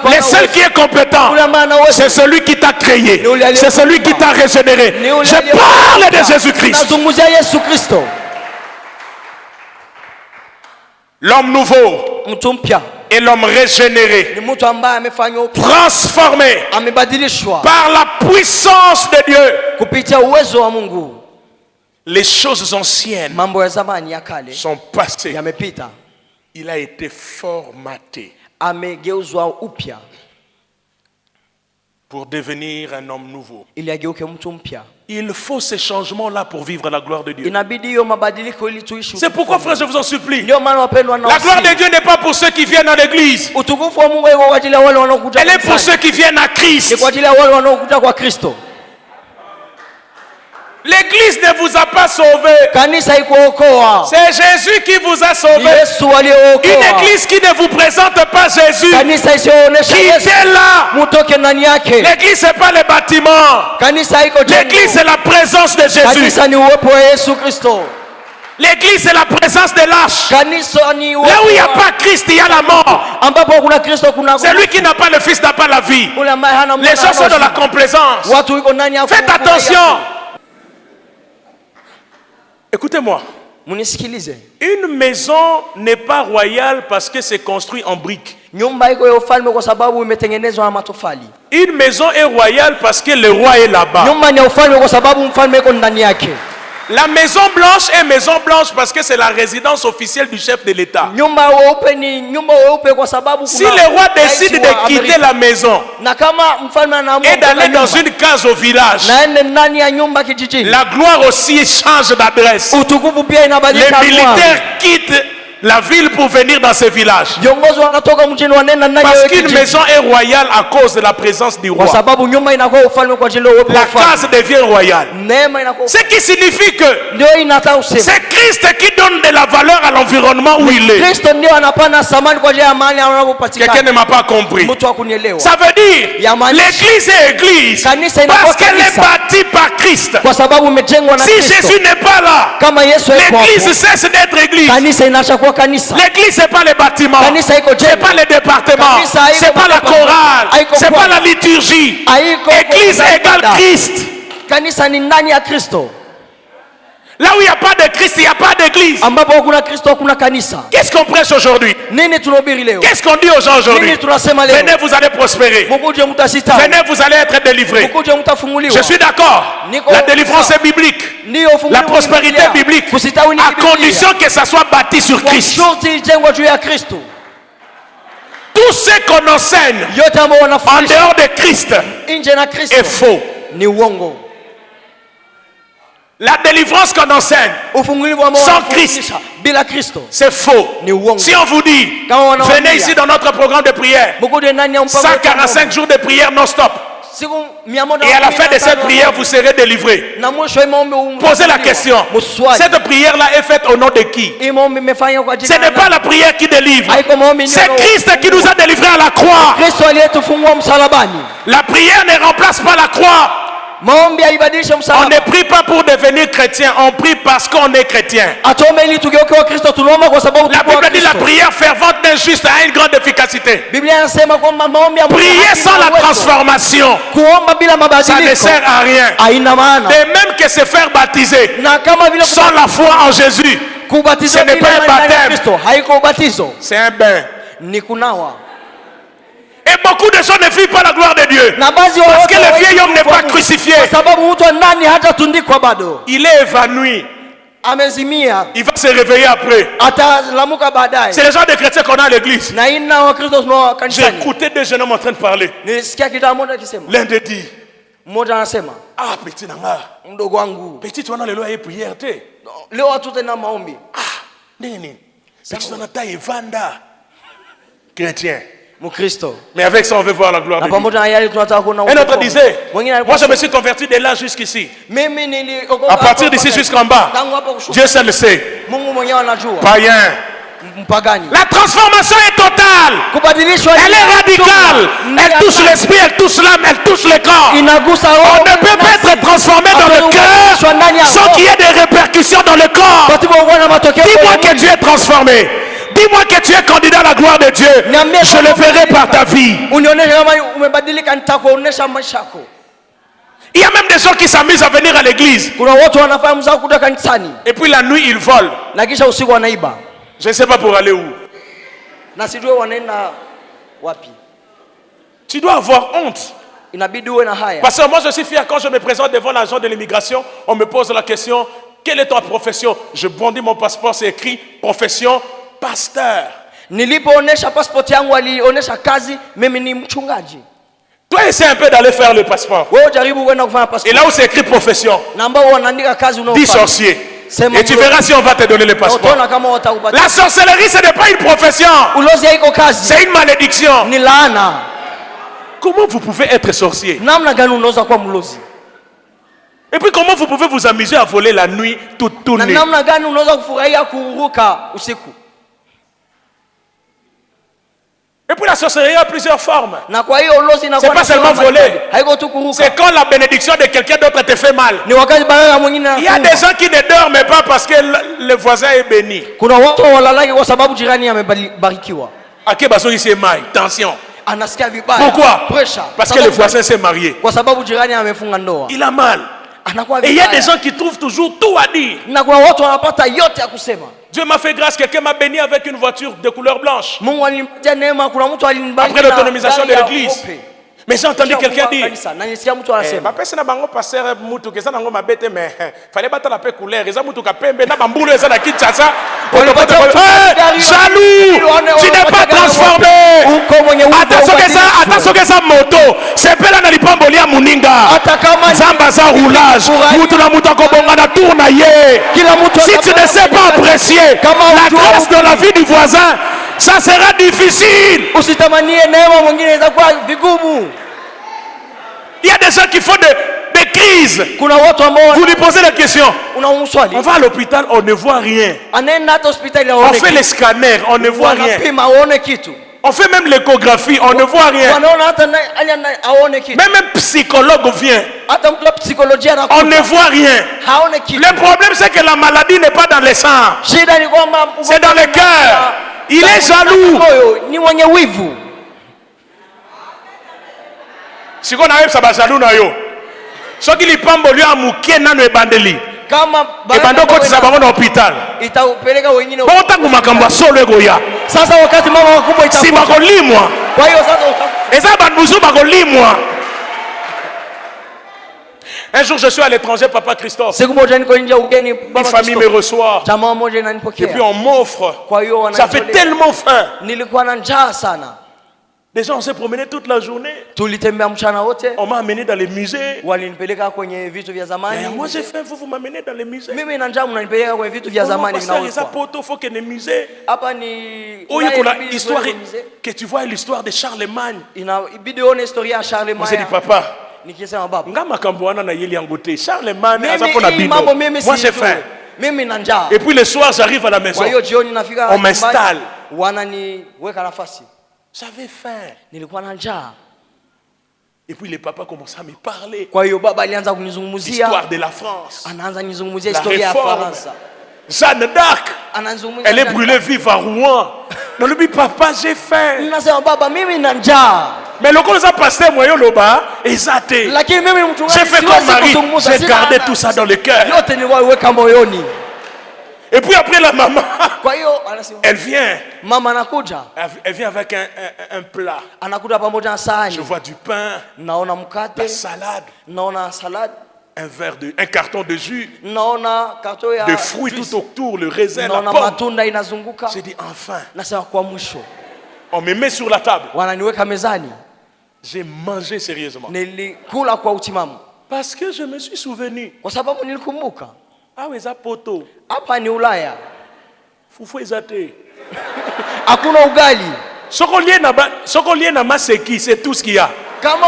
Le seul qui est compétent, c'est celui qui t'a créé. C'est celui qui t'a régénéré. Je parle de Jésus-Christ. L'homme nouveau et l'homme régénéré, transformé par la puissance de Dieu. Les choses anciennes sont passées. Il a été formaté pour devenir un homme nouveau. Il faut ces changements-là pour vivre la gloire de Dieu. C'est pourquoi, frère, je vous en supplie. La gloire de Dieu n'est pas pour ceux qui viennent à l'église. Elle est pour ceux qui viennent à Christ. L'église ne vous a pas sauvé. C'est Jésus qui vous a sauvé. Une église qui ne vous présente pas Jésus, qui est là. L'église c'est pas les bâtiments. L'église c'est la présence de Jésus. L'église c'est la présence de l'âge. Là où il n'y a pas Christ, il y a la mort. Celui qui n'a pas le Fils n'a pas la vie. Les gens sont dans la complaisance. Faites attention. Écoutez-moi. Une maison n'est pas royale parce que c'est construit en briques. Une maison est royale parce que le roi est là-bas. La maison blanche est maison blanche parce que c'est la résidence officielle du chef de l'État. Si le roi décide de quitter la maison et d'aller dans une case au village, la gloire aussi change d'adresse. Les militaires quittent la ville pour venir dans ce village. Parce qu'une maison est royale à cause de la présence du roi. La case devient royale. Ce qui signifie que c'est Christ qui donne de la valeur à l'environnement où il est. Quelqu'un ne m'a pas compris. Ça veut dire l'église est église parce qu'elle est bâtie par Christ. Si Jésus n'est pas là, l'église cesse d'être église. L'église c'est pas les bâtiments, c'est pas les départements, c'est pas la chorale, c'est pas la liturgie. Église égale Christ. Là où il n'y a pas de Christ, il n'y a pas d'église. Qu'est-ce qu'on prêche aujourd'hui? Qu'est-ce qu'on dit aux gens aujourd'hui? Venez, vous allez prospérer. Venez, vous allez être délivrés. Je suis d'accord. La délivrance est biblique. La prospérité est biblique. À condition que ça soit bâti sur Christ. Tout ce qu'on enseigne en dehors de Christ est faux. La délivrance qu'on enseigne sans Christ, c'est faux. Si on vous dit, venez ici dans notre programme de prière, 145 jours de prière non-stop, et à la fin de cette prière, vous serez délivré. Posez la question. Cette prière-là est faite au nom de qui? Ce n'est pas la prière qui délivre. C'est Christ qui nous a délivrés à la croix. La prière ne remplace pas la croix. On ne prie pas pour devenir chrétien, on prie parce qu'on est chrétien. La Bible dit la prière fervente d'un juste a une grande efficacité. Prier sans la transformation, ça ne sert à rien. De même que se faire baptiser sans la foi en Jésus, ce n'est pas un baptême, c'est un bain. Et beaucoup de gens ne vivent pas la gloire de Dieu. Parce que le vieil homme n'est pas crucifié. Il est évanoui. Il va se réveiller après. C'est le genre de chrétiens qu'on a à l'église. J'ai écouté deux jeunes hommes en train de parler. L'un de dit, ah, petit nanga, petit tu vas le loyer prière. Ah, nini, petit tu vas evanda. Chrétien. Mais avec ça, on veut voir la gloire de Dieu. Un autre disait, moi je me suis converti de là jusqu'ici. À partir d'ici jusqu'en bas, Dieu seul le sait. Païen. La transformation est totale. Elle est radicale. Elle touche l'esprit, elle touche l'âme, elle touche le corps. On ne peut pas être transformé dans le cœur sans qu'il y ait des répercussions dans le corps. Dis-moi que tu es transformé. Dis-moi que tu es candidat à la gloire de Dieu. Je le verrai par ta vie. Il y a même des gens qui s'amusent à venir à l'église. Et puis la nuit, ils volent. Je ne sais pas pour aller où. Tu dois avoir honte. Parce que moi je suis fier quand je me présente devant l'agent de l'immigration. On me pose la question, quelle est ta profession? Je bondis mon passeport, c'est écrit profession pasteur. Toi essaie un peu d'aller faire le passeport. Et là où c'est écrit profession, dis sorcier. Et tu verras si on va te donner le passeport. La sorcellerie, ce n'est pas une profession. C'est une malédiction. Comment vous pouvez être sorcier? Et puis comment vous pouvez vous amuser à voler la nuit toute nuit? Et puis la sorcellerie a plusieurs formes. C'est pas seulement voler. C'est quand la bénédiction de quelqu'un d'autre te fait mal. Il y a des gens qui ne dorment pas parce que le voisin est béni. Tension. Pourquoi? Parce que le voisin s'est marié. Il a mal. Et il y a des gens qui trouvent toujours tout à dire. Dieu m'a fait grâce, quelqu'un m'a béni avec une voiture de couleur blanche. Après l'autonomisation de l'église. Mais j'ai entendu quelqu'un dire, jaloux, tu n'es pas transformé. Attention que ça moto, c'est pas là dans les pambolia à Muninga. Zamba ça roulage, si tu ne sais pas apprécier la grâce de la vie du voisin, ça sera difficile. Il y a des gens qui font des crises. Vous lui posez la question. On va à l'hôpital, on ne voit rien. On fait les scanners, on ne voit rien. On fait même l'échographie, on ne voit rien. Même un psychologue vient. On ne voit rien. Le problème, c'est que la maladie n'est pas dans le sang. C'est dans le cœur. Il est jaloux. Si on a ça jaloux na yo. Ce qui li pambo lui a mukie nano ebandeli. Et bando ko tisa bango na hôpital. Bon tangu makambo solo egoya. Sasa wakati mama wakubwa itakuwa. Si bakolimwa. Kwa hiyo sasa eza banduzu bakolimwa. Un jour, je suis à l'étranger, Papa Christophe. Une famille me reçoit. Et puis on m'offre. Ça fait tellement faim. Les gens, on s'est promené toute la journée. On m'a amené dans les musées. Moi j'ai faim, vous m'amenez dans les musées. Il faut que les musées. Que tu vois l'histoire de Charlemagne. Moi j'ai dit, papa. Charlemagne, moi j'ai faim. Et puis le soir j'arrive à la maison. On m'installe. J'avais faim. Et puis les papas commençaient à me parler. L'histoire de la France. La réforme. Jeanne d'Arc. Elle est brûlée vive à Rouen. Non, lui, papa, j'ai faim. Mais le quand ça passait, moi, là-bas, j'ai fait comme Marie. J'ai gardé tout ça dans le cœur. Et puis après la maman, elle vient. Elle vient avec un plat. Je vois du pain, la salade, un carton de jus, de fruits tout autour, le raisin, la pomme. J'ai dit enfin. On me met sur la table. J'ai mangé sérieusement. Parce que je me suis souvenu. Ah oui, ça poto. Hapa ni Ulaya. Fufu ezate. Hakuna ugali. Sokolie na maseki, c'est tout ce qu'il y a. Kama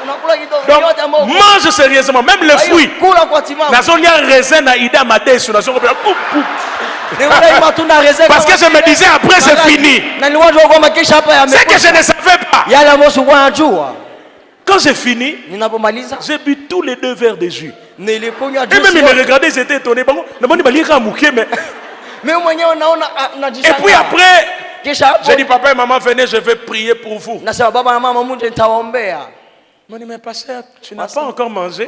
unakula kidogo yote ambao mange sérieusement, même les fruits. Kula kwa timamu. Nazolia raisin na ida madesu, nazoko poup poup. Parce que je me disais après c'est fini. C'est que je ne savais pas. Quand j'ai fini, j'ai bu tous les 2 verres de jus. Et même ils me regardaient, ils étaient étonnés. Et puis après, j'ai dit papa et maman venez, je vais prier pour vous. Ils dit mais pasteur, tu n'as pas encore mangé.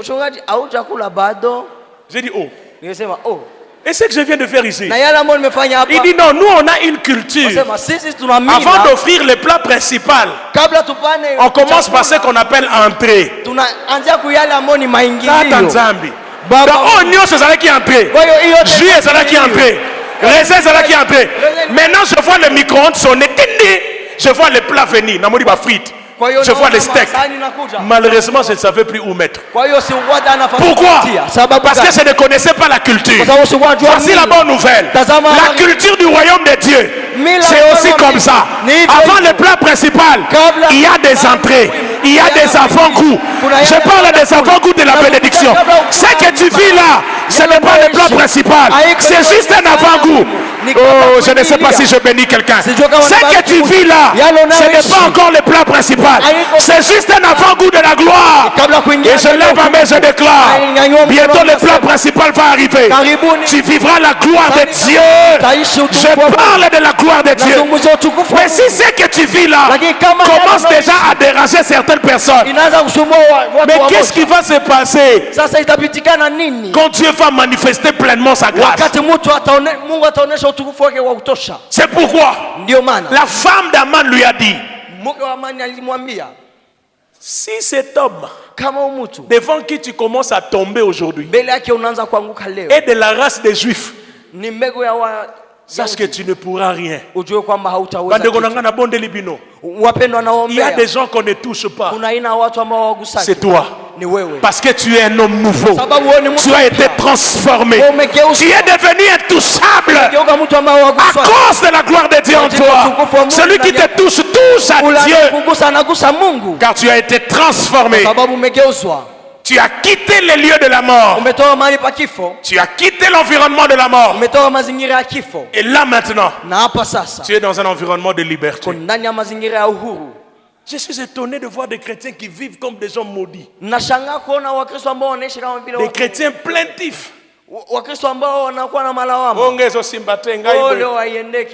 J'ai dit oh. Et ce que je viens de faire ici. Il dit non, nous on a une culture. Avant d'offrir le plat principal, on commence par ce qu'on appelle entrée. Oignon, c'est ça qui est entré. Jus, c'est ça qui est entré. Raisin, c'est ça qui est entré. Maintenant, je vois le micro-ondes sonner. Je vois le plat venir. Frites. Je vois les steaks. Malheureusement, je ne savais plus où mettre. Pourquoi? Parce que je ne connaissais pas la culture. Voici la bonne nouvelle. La culture du royaume de Dieu, c'est aussi comme ça. Avant le plat principal, il y a des entrées. Il y a des avant-goûts. Je parle des avant-goûts de la bénédiction. Ce que tu vis là, ce n'est pas le plat principal. C'est juste un avant-goût. Oh, je ne sais pas si je bénis quelqu'un. Ce que tu vis là, ce n'est pas encore le plat principal. C'est juste un avant-goût de la gloire. Et je lève ma main, je déclare. Bientôt le plat principal va arriver. Tu vivras la gloire de Dieu. Je parle de la gloire de Dieu. Mais si ce que tu vis là commence déjà à déranger certaines personnes, mais qu'est-ce qui va se passer quand Dieu va manifester pleinement sa grâce? C'est pourquoi la femme d'Aman lui a dit, si cet homme devant qui tu commences à tomber aujourd'hui est de la race des Juifs, sache que tu ne pourras rien. Il y a des gens qu'on ne touche pas. C'est toi. Parce que tu es un homme nouveau. Tu as été transformé. Tu es devenu intouchable à cause de la gloire de Dieu en toi. Celui qui te touche à Dieu. Car tu as été transformé. Tu as quitté les lieux de la mort. Tu as quitté l'environnement de la mort. Et là maintenant, tu es dans un environnement de liberté. Je suis étonné de voir des chrétiens qui vivent comme des gens maudits. Des chrétiens plaintifs.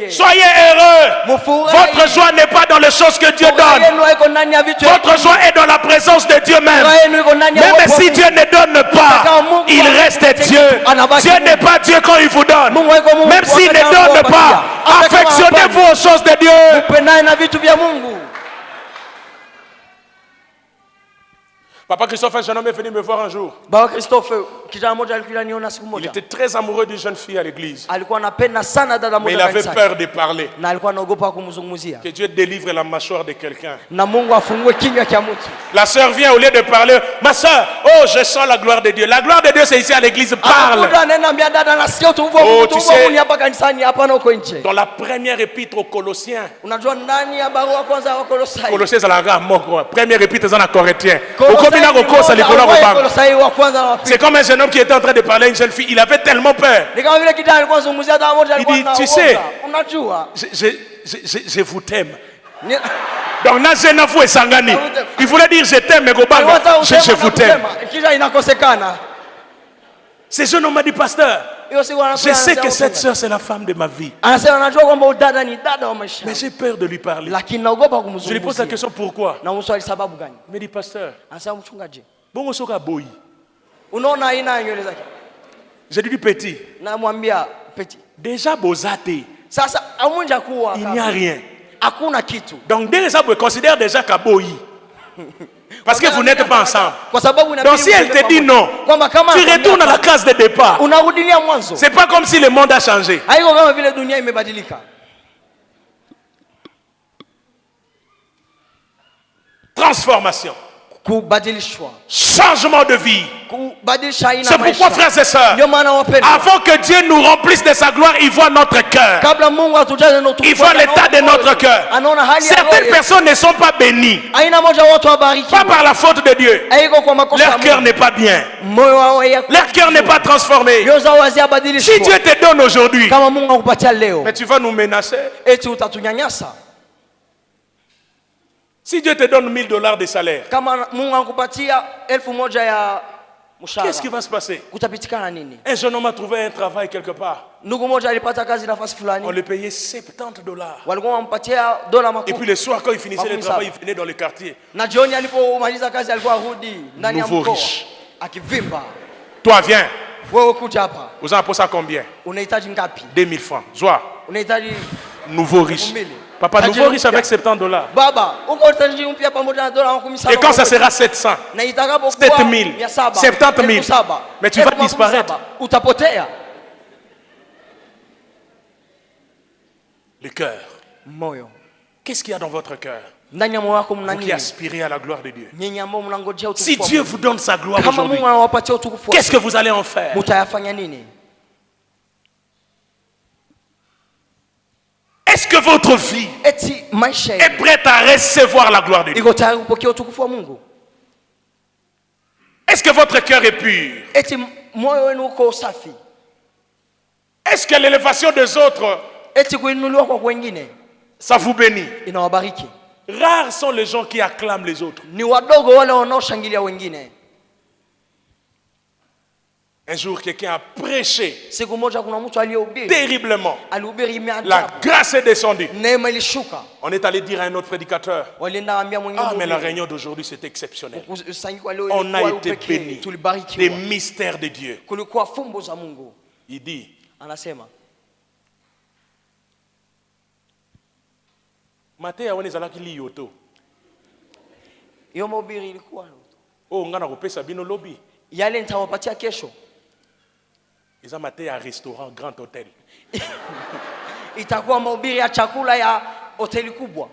Soyez heureux. Votre joie n'est pas dans les choses que Dieu donne. Votre joie est dans la présence de Dieu même. Même si Dieu ne donne pas, il reste Dieu. Dieu n'est pas Dieu quand il vous donne. Même s'il ne donne pas, affectionnez-vous aux choses de Dieu. Papa Christophe, un jeune homme est venu me voir un jour. Il était très amoureux d'une jeune fille à l'église. Mais il avait peur de parler. Que Dieu délivre la mâchoire de quelqu'un. La sœur vient, au lieu de parler, ma sœur, oh je sens la gloire de Dieu. La gloire de Dieu c'est ici à l'église, parle. Oh tu sais, dans la première épître aux Colossiens. Colossiens c'est la première épître dans la Corinthiens. C'est comme un jeune homme qui était en train de parler à une jeune fille. Il avait tellement peur. Il dit, tu sais, je vous t'aime. Donc il voulait dire je t'aime, mais je vous t'aime. Ces jeunes m'ont dit, pasteur, je sais que cette soeur c'est la femme de ma vie. Mais j'ai peur de lui parler. Je lui pose la question pourquoi. Il me dit, pasteur, je lui dis petit. Déjà bozate. Il n'y a rien. Donc dès que vous considérez déjà qu'aboyi. Parce que vous n'êtes pas ensemble. Donc si elle te dit non, tu retournes à la case de départ. C'est pas comme si le monde a changé. Transformation. Changement de vie. C'est pourquoi, frères et sœurs, avant que Dieu nous remplisse de sa gloire, il voit notre cœur. Il voit l'état de notre cœur. Certaines personnes ne sont pas bénies, pas par la faute de Dieu. Leur cœur n'est pas bien. Leur cœur n'est pas transformé. Si Dieu te donne aujourd'hui, mais tu vas nous menacer. Si Dieu te donne $1000 de salaire, qu'est-ce qui va se passer? Un jeune homme a trouvé un travail quelque part. On le payait $70. Et puis le soir, quand il finissait le travail, il venait dans le quartier. Nouveau riche. Toi, viens. Vous en avez ça combien? 2000 francs. Joie. Nouveau riche. Papa, nouveau riche avec $70. Et quand ça sera 700, 7000, 70 000, mais tu vas disparaître. Le cœur. Qu'est-ce qu'il y a dans votre cœur? Vous qui aspirez à la gloire de Dieu. Si Dieu vous donne sa gloire aujourd'hui, qu'est-ce que vous allez en faire? Est-ce que votre vie est prête à recevoir la gloire de Dieu? Est-ce que votre cœur est pur? Est-ce que l'élévation des autres, ça vous bénit? Rares sont les gens qui acclament les autres. Un jour, quelqu'un a prêché terriblement. La grâce est descendue. On est allé dire à un autre prédicateur, ah, mais la réunion d'aujourd'hui, c'est exceptionnel. On a été bénis des mystères de Dieu. Il dit, Maté a onezalaki liyoto. Oh, ngana kopesa bino lobi. Yale nitawapatia kesho. Ils ont maté à restaurant Grand Hôtel. Itakuwa mahubiri ya chakula ya hoteli kubwa.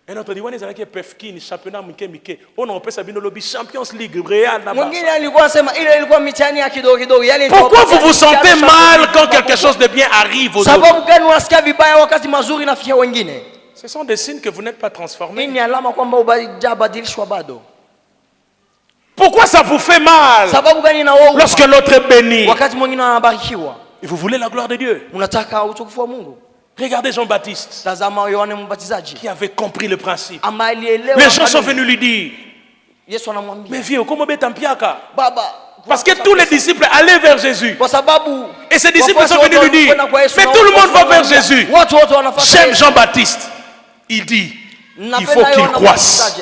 Un autre dit wana ezalaki pefkin championnat mike. On opesa bino lobi Champions League Real na Barça. Mwingine alikuwa anasema ile ilikuwa mitihani ya kidogo. Yale pourquoi vous vous sentez mal quand quelque chose de bien arrive aux autres? Sababu gani unasikia vibaya wakati mazuri inafikia wengine? Ce sont des signes que vous n'êtes pas transformés. Ni alama kwamba hujabadilishwa bado. Pourquoi ça vous fait mal lorsque l'autre est béni? Et vous voulez la gloire de Dieu? Regardez Jean-Baptiste qui avait compris le principe. Les gens sont venus lui dire, mais vieux, comment bêta-mpiaka? Parce que tous les disciples allaient vers Jésus. Et ces disciples sont venus lui dire, mais tout le monde va vers Jésus. J'aime Jean-Baptiste. Il dit, il faut qu'il croisse,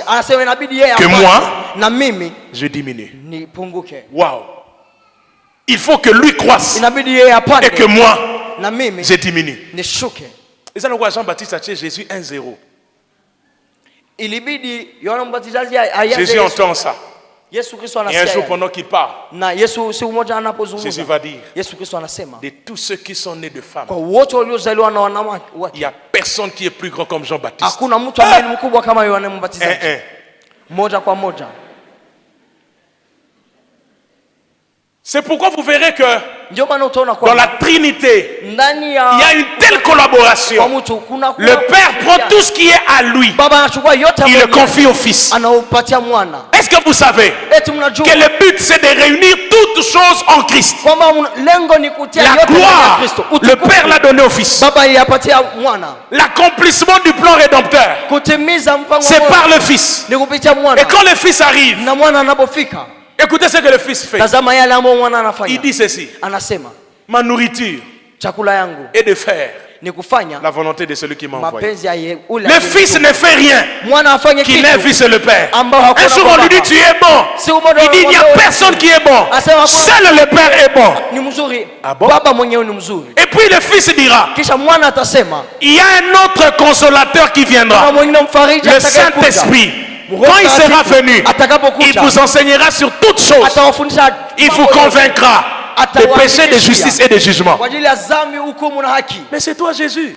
que moi, je diminue. Waouh! Il faut que lui croisse et que moi, je diminue. Et ça, Jean-Baptiste a tué Jésus 1-0. Jésus entend ça. Et un jour, pendant qu'il part, Jésus va dire, de tous ceux qui sont nés de femmes, il n'y a personne qui est plus grand comme Jean-Baptiste. C'est pourquoi vous verrez que dans la Trinité, il y a une telle collaboration. Le Père prend tout ce qui est à lui. Il le confie au Fils. Est-ce que vous savez que le but c'est de réunir toutes choses en Christ? La gloire, le Père l'a donné au Fils. L'accomplissement du plan rédempteur, c'est par le Fils. Et quand le Fils arrive, écoutez ce que le Fils fait. Il dit ceci: ma nourriture est de faire la volonté de celui qui m'a envoyé. Le Fils ne fait rien qui n'ait vu c'est le Père. Un jour on lui dit tu es bon. Il dit il n'y a personne qui est bon. Seul le Père est bon. Ah bon? Et puis le Fils dira il y a un autre consolateur qui viendra, le Saint-Esprit. Quand il sera venu, il vous enseignera sur toutes choses. Il vous convaincra de péché, de justice et de jugement. Mais c'est toi Jésus.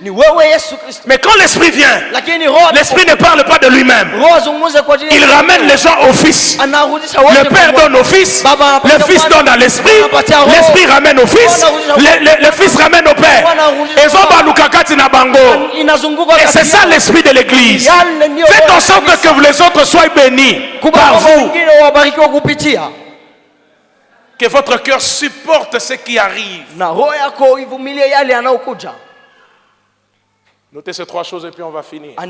Mais quand l'Esprit vient, l'Esprit ne parle pas de lui-même. Il ramène les gens au Fils. Le Père donne au Fils, le Fils donne à l'Esprit, l'Esprit ramène au Fils, le Fils ramène au Père. Et c'est ça l'Esprit de l'Église. Faites en sorte que les autres soient bénis par vous. Que votre cœur supporte ce qui arrive. Notez ces trois choses et puis on va finir. 1.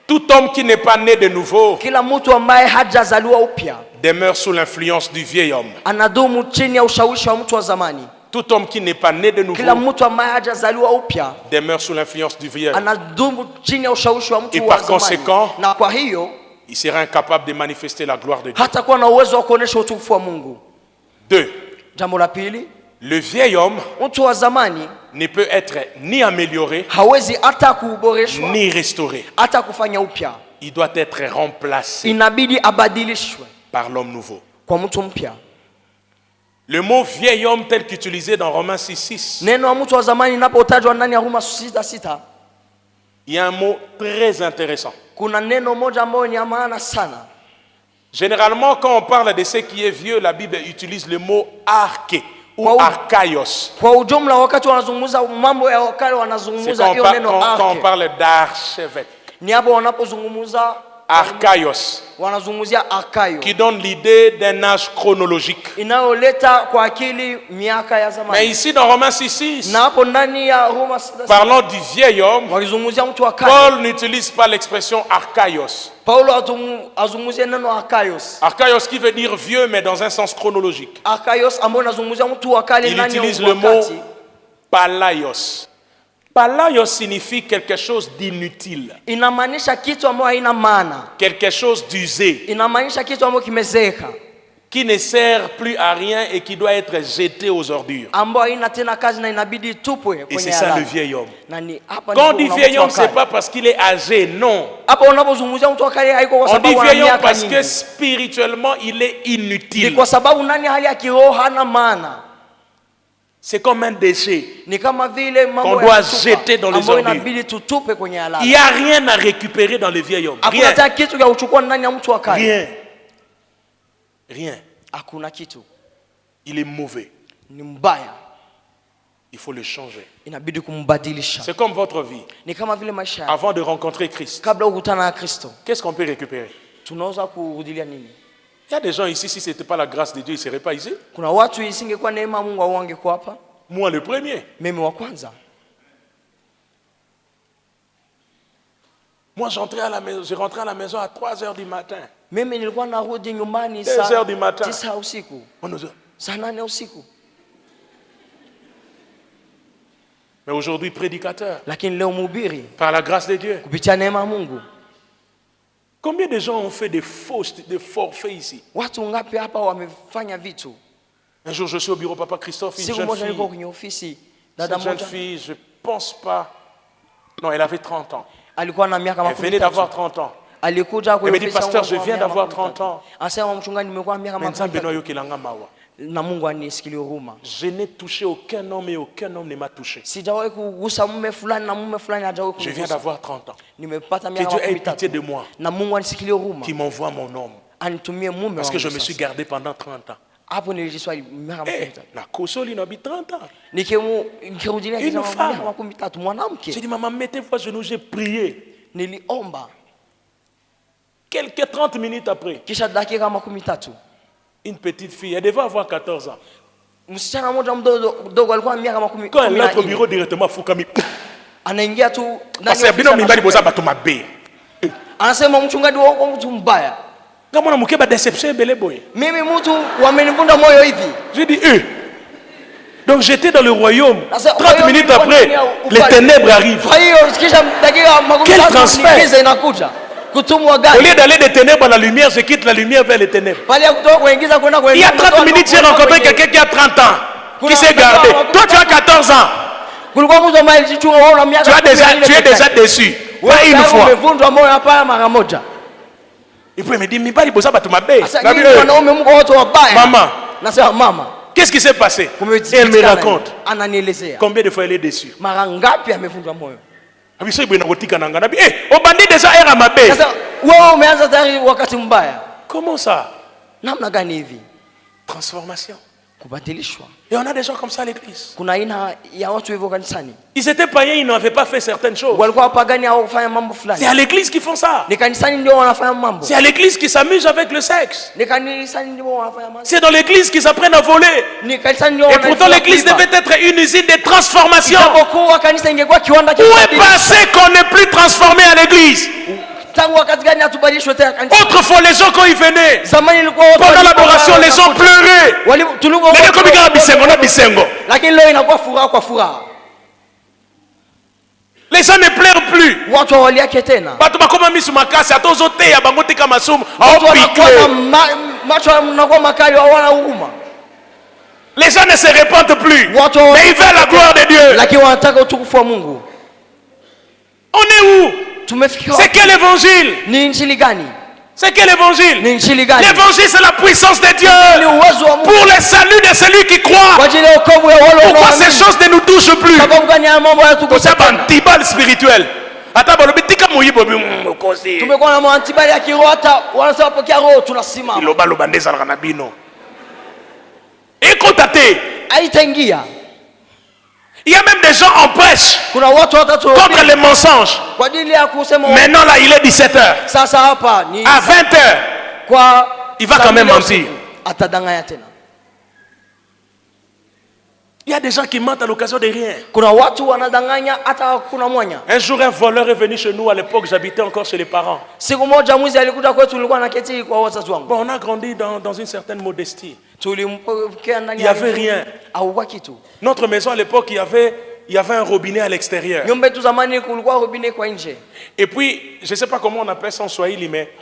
Tout homme qui n'est pas né de nouveau demeure sous l'influence du vieil homme. Tout homme qui n'est pas né de nouveau demeure sous l'influence du vieil homme. Et par conséquent, il sera incapable de manifester la gloire de Dieu. 2. Le vieil homme ne peut être ni amélioré ni restauré. Il doit être remplacé par l'homme nouveau. Le mot vieil homme tel qu'utilisé dans Romains 6:6, il y a un mot très intéressant. Généralement, quand on parle de ce qui est vieux, la Bible utilise le mot arché ou archaïos. C'est quand on parle d'archevêque. Archaïos, qui donne l'idée d'un âge chronologique. Mais ici dans Romains 6:6, parlant du vieil homme, Paul n'utilise pas l'expression archaïos. Archaïos qui veut dire vieux mais dans un sens chronologique. Il utilise le mot palaios. Palaios signifie quelque chose d'inutile. Quelque chose d'usé. Qui ne sert plus à rien et qui doit être jeté aux ordures. Et c'est ça le vieil homme. Quand on dit vieil homme, ce n'est pas parce qu'il est âgé, non. On dit vieil homme parce que spirituellement, il est inutile. C'est comme un déchet qu'on doit jeter dans les ordures. Il n'y a rien à récupérer dans le vieil homme. Rien. Rien. Rien. Il est mauvais. Il faut le changer. C'est comme votre vie. Avant de rencontrer Christ, qu'est-ce qu'on peut récupérer? Il y a des gens ici, si ce n'était pas la grâce de Dieu, ils ne seraient pas ici. Moi le premier. Moi je rentrais à la maison à 3h du matin. 2h du matin. Mais aujourd'hui prédicateur, par la grâce de Dieu. Combien de gens ont fait des forfaits ici? Un jour je suis au bureau Papa Christophe, une jeune fille. Cette jeune fille, je ne pense pas. Non, elle avait 30 ans. Elle venait d'avoir 30 ans. Elle me dit, pasteur, je viens d'avoir 30 ans. Je n'ai touché aucun homme et aucun homme ne m'a touché. Je viens d'avoir 30 ans. Que Dieu ait pitié de moi, qui m'envoie mon homme. Parce que je me suis gardé pendant 30 ans. Na kosoli na 30 ans. Une femme. J'ai dit, maman, mettez-vous à genoux, j'ai prié. Quelques 30 minutes après, une petite fille, elle devait avoir 14 ans. Quand elle entre au bureau directement, Fukami. Parce que bino mimbali boza bato mabe. Anasema mchungaji wako mtu mbaya. Kama unamkeba déception belé boy. Mimi mtu wamenivunda moyo hivi. Je dis donc j'étais dans le royaume. 30 minutes après, les ténèbres arrivent. Quel transfert? Au lieu d'aller des ténèbres à la lumière, je quitte la lumière vers les ténèbres. Il y a 30 minutes, j'ai rencontré quelqu'un qui a 30 ans, qui s'est gardé. Toi, tu as 14 ans. Tu es déjà déçu. Pas une fois. Il peut me dire, maman, qu'est-ce qui s'est passé? Et elle me raconte combien de fois elle est déçue. Comment ça? Transformation. Et on a des gens comme ça à l'église. Ils étaient païens, ils n'avaient pas fait certaines choses. C'est à l'église qu'ils font ça. C'est à l'église qu'ils s'amusent avec le sexe. C'est dans l'église qu'ils apprennent à voler. Et pourtant l'église devait être une usine de transformation. Où est passé qu'on n'est plus transformé à l'église? Autrefois, les gens, quand ils venaient, pendant l'adoration, les gens pleuraient. Les gens ne pleurent plus. Les gens ne se répandent plus. Mais ils veulent la gloire de Dieu. On est où? C'est quel évangile? C'est quel évangile? L'évangile, c'est la puissance de Dieu pour le salut de celui qui croit. Pourquoi ces choses ne nous touchent plus? C'est un antibal spirituel. Il y a même des gens en prêche contre les mensonges. Maintenant là, il est 17h. À 20h, il va quand même mentir. Il y a des gens qui mentent à l'occasion de rien. Un jour, un voleur est venu chez nous. À l'époque, j'habitais encore chez les parents. Bon, on a grandi dans une certaine modestie. Il n'y avait rien. Notre maison à l'époque, il y avait un robinet à l'extérieur. Et puis, je ne sais pas comment on appelle ça en Swahili, mais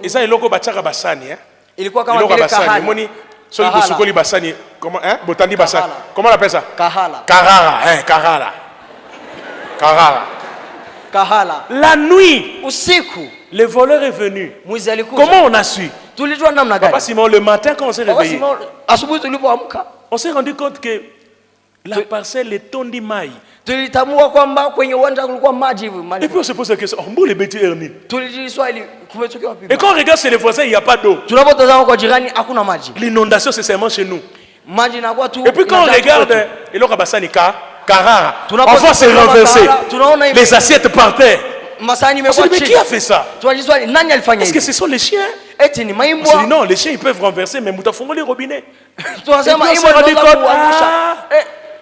ils ont iloko bachaka basani. Comment on appelle ça? Kahara. La nuit, le voleur est venu. Comment on a su? Papa Simon, le matin quand on s'est réveillé, on s'est rendu compte que la parcelle est tondi maï. Et puis on se pose la question, et quand on regarde chez les voisins, il n'y a pas d'eau. L'inondation, c'est seulement chez nous. Et puis quand on regarde, on voit se renverser. Les assiettes par terre. On se dit, mais qui a fait ça? Est-ce que ce sont les chiens? On se dit, non, les chiens ils peuvent renverser, mais nous avons les robinets.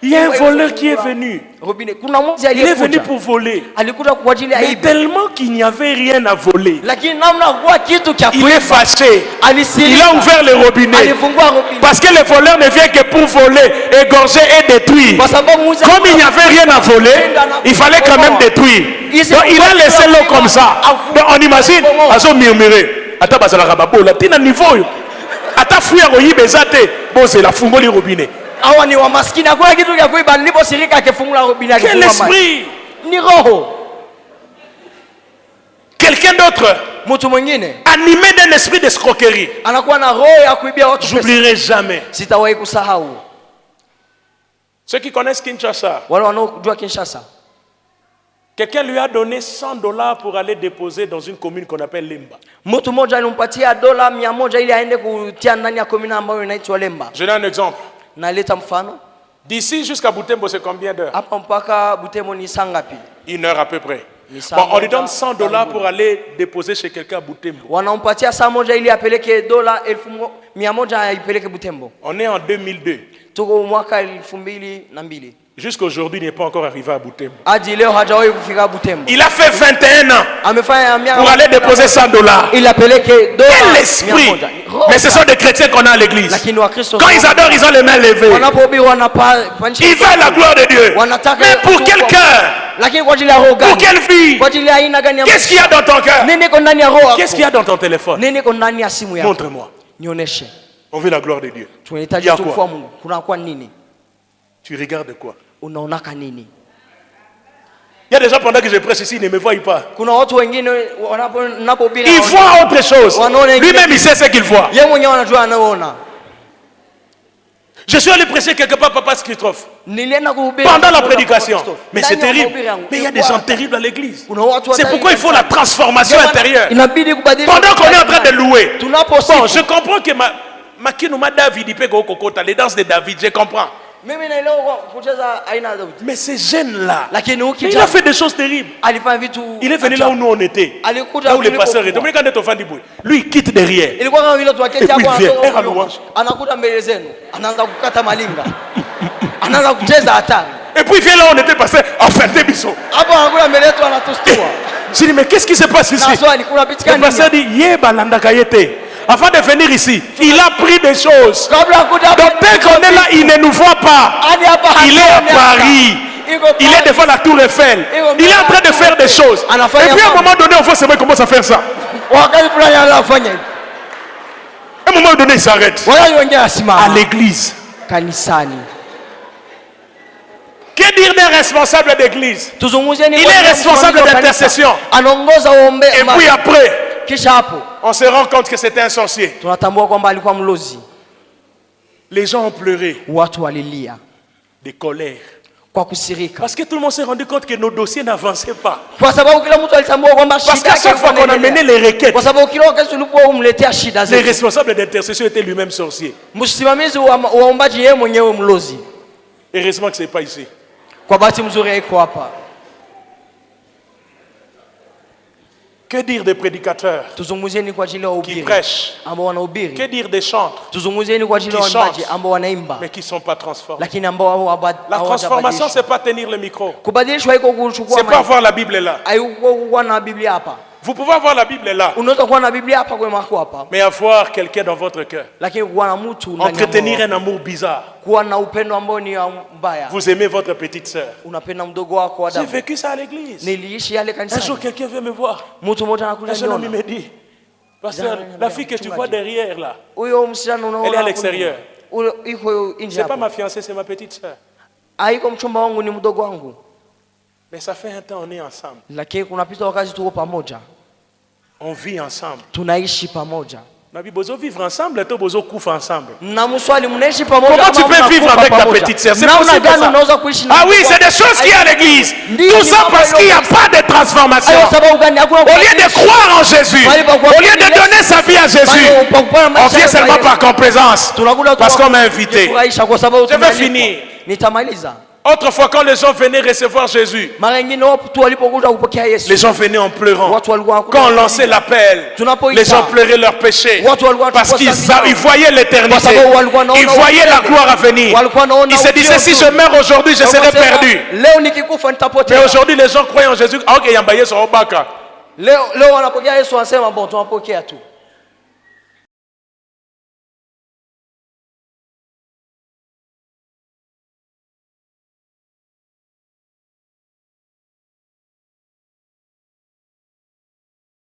Il y a un voleur qui est venu. Il est venu pour voler. Mais tellement qu'il n'y avait rien à voler, il est fâché. Il a ouvert le robinet. Parce que le voleur ne vient que pour voler, égorger et détruire. Comme il n'y avait rien à voler, il fallait quand même détruire. Donc il a laissé l'eau comme ça. Donc on imagine, ils ont murmuré. Attends, tu as un niveau. Attends, fouille à c'est la fungo du robinet. Quel esprit? Quelqu'un d'autre animé d'un esprit d'escroquerie. J'oublierai jamais. Ceux qui connaissent Kinshasa, Quelqu'un lui a donné $100 pour aller déposer dans une commune qu'on appelle Lemba. Mtu mmoja alimpatia dola 100 ili aende kutia ndani ya komuna ambayo inaitwa Lemba. Je donne un exemple. Naleta mfano. D'ici jusqu'à Butembo, c'est combien d'heures? Hapa mpaka Butembo ni saa ngapi? 1 heure à peu près. Bon, on lui donne $100 pour aller déposer chez quelqu'un à Butembo. Wanampatia saa moja ili apeleke dola 100 ipeleke Butembo. On est en 2002. Tuko mwaka 2002. Jusqu'aujourd'hui, il n'est pas encore arrivé à Butembo. Il a fait 21 ans pour aller déposer $100. Quel esprit! Mais ce sont des chrétiens qu'on a à l'église. Quand ils adorent, ils ont les mains levées. Ils veulent la gloire de Dieu. Mais pour quel cœur? Pour quelle vie? Qu'est-ce qu'il y a dans ton cœur? Qu'est-ce qu'il y a dans ton téléphone? Montre-moi. On veut la gloire de Dieu. Il y a quoi? Tu regardes quoi? Il y a des gens pendant que je prêche ici, ils ne me voient pas. Ils voient autre chose. Lui-même, il sait ce qu'il voit. Je suis allé prêcher quelque part, Papa Skittroff, pendant la prédication. Mais c'est terrible. Mais il y a des gens terribles à l'église. C'est pourquoi il faut la transformation intérieure. Pendant qu'on est en train de louer. Bon, je comprends que ma David, les danses de David, je comprends. Mais ces jeunes-là, il a fait des choses terribles. Il est venu là où nous on était. Là où les pasteurs étaient. Lui, il quitte derrière. Et puis il vient. Et puis il vient là où on était passé. Enfin, t'es biseau. Je dis, mais qu'est-ce qui se passe ici? Le pasteur dit, avant de venir ici, il a pris des choses. Donc dès qu'on est là, il ne nous voit pas. Il est à Paris. Il est devant la tour Eiffel. Il est en train de faire des choses. Et puis à un moment donné, on voit comment il commence à faire ça. À un moment donné, il s'arrête. À l'église. Que dire d'un responsable d'église? Il est responsable d'intercession. Et puis après, on se rend compte que c'était un sorcier. Les gens ont pleuré de colère. Parce que tout le monde s'est rendu compte que nos dossiers n'avançaient pas. Parce qu'à chaque fois qu'on a mené les requêtes, les responsables d'intercession étaient lui-même sorciers. Heureusement que ce n'est pas ici. Que dire des prédicateurs qui prêchent? Que dire des chantres qui chantent mais qui ne sont pas transformés? La transformation, ce n'est pas tenir le micro. Ce n'est pas avoir la Bible là. Vous pouvez avoir la Bible là. Mais avoir quelqu'un dans votre cœur. Entretenir un amour bizarre. Vous aimez votre petite sœur. J'ai vécu ça à l'église. Un jour, quelqu'un veut me voir. Un jeune homme me dit, pasteur, la fille que tu vois derrière là, elle est à l'extérieur. Ce n'est pas ma fiancée, c'est ma petite sœur. Mais ça fait un temps on est ensemble. On vit ensemble. Vivre ensemble, ensemble. Comment tu peux vivre avec ta petite sœur? C'est possible ça? Ah oui, c'est des choses qui sont à l'église. Tout ça parce qu'il n'y a pas de transformation. Au lieu de croire en Jésus, au lieu de donner sa vie à Jésus, on vient seulement par complaisance. Parce qu'on m'a invité. Je vais finir. Autrefois, quand les gens venaient recevoir Jésus, les gens venaient en pleurant. Quand on lançait l'appel, les gens pleuraient leurs péchés. Parce qu'ils voyaient l'éternité. Ils voyaient la gloire à venir. Ils se disaient, si je meurs aujourd'hui, je serai perdu. Mais aujourd'hui, les gens croient en Jésus.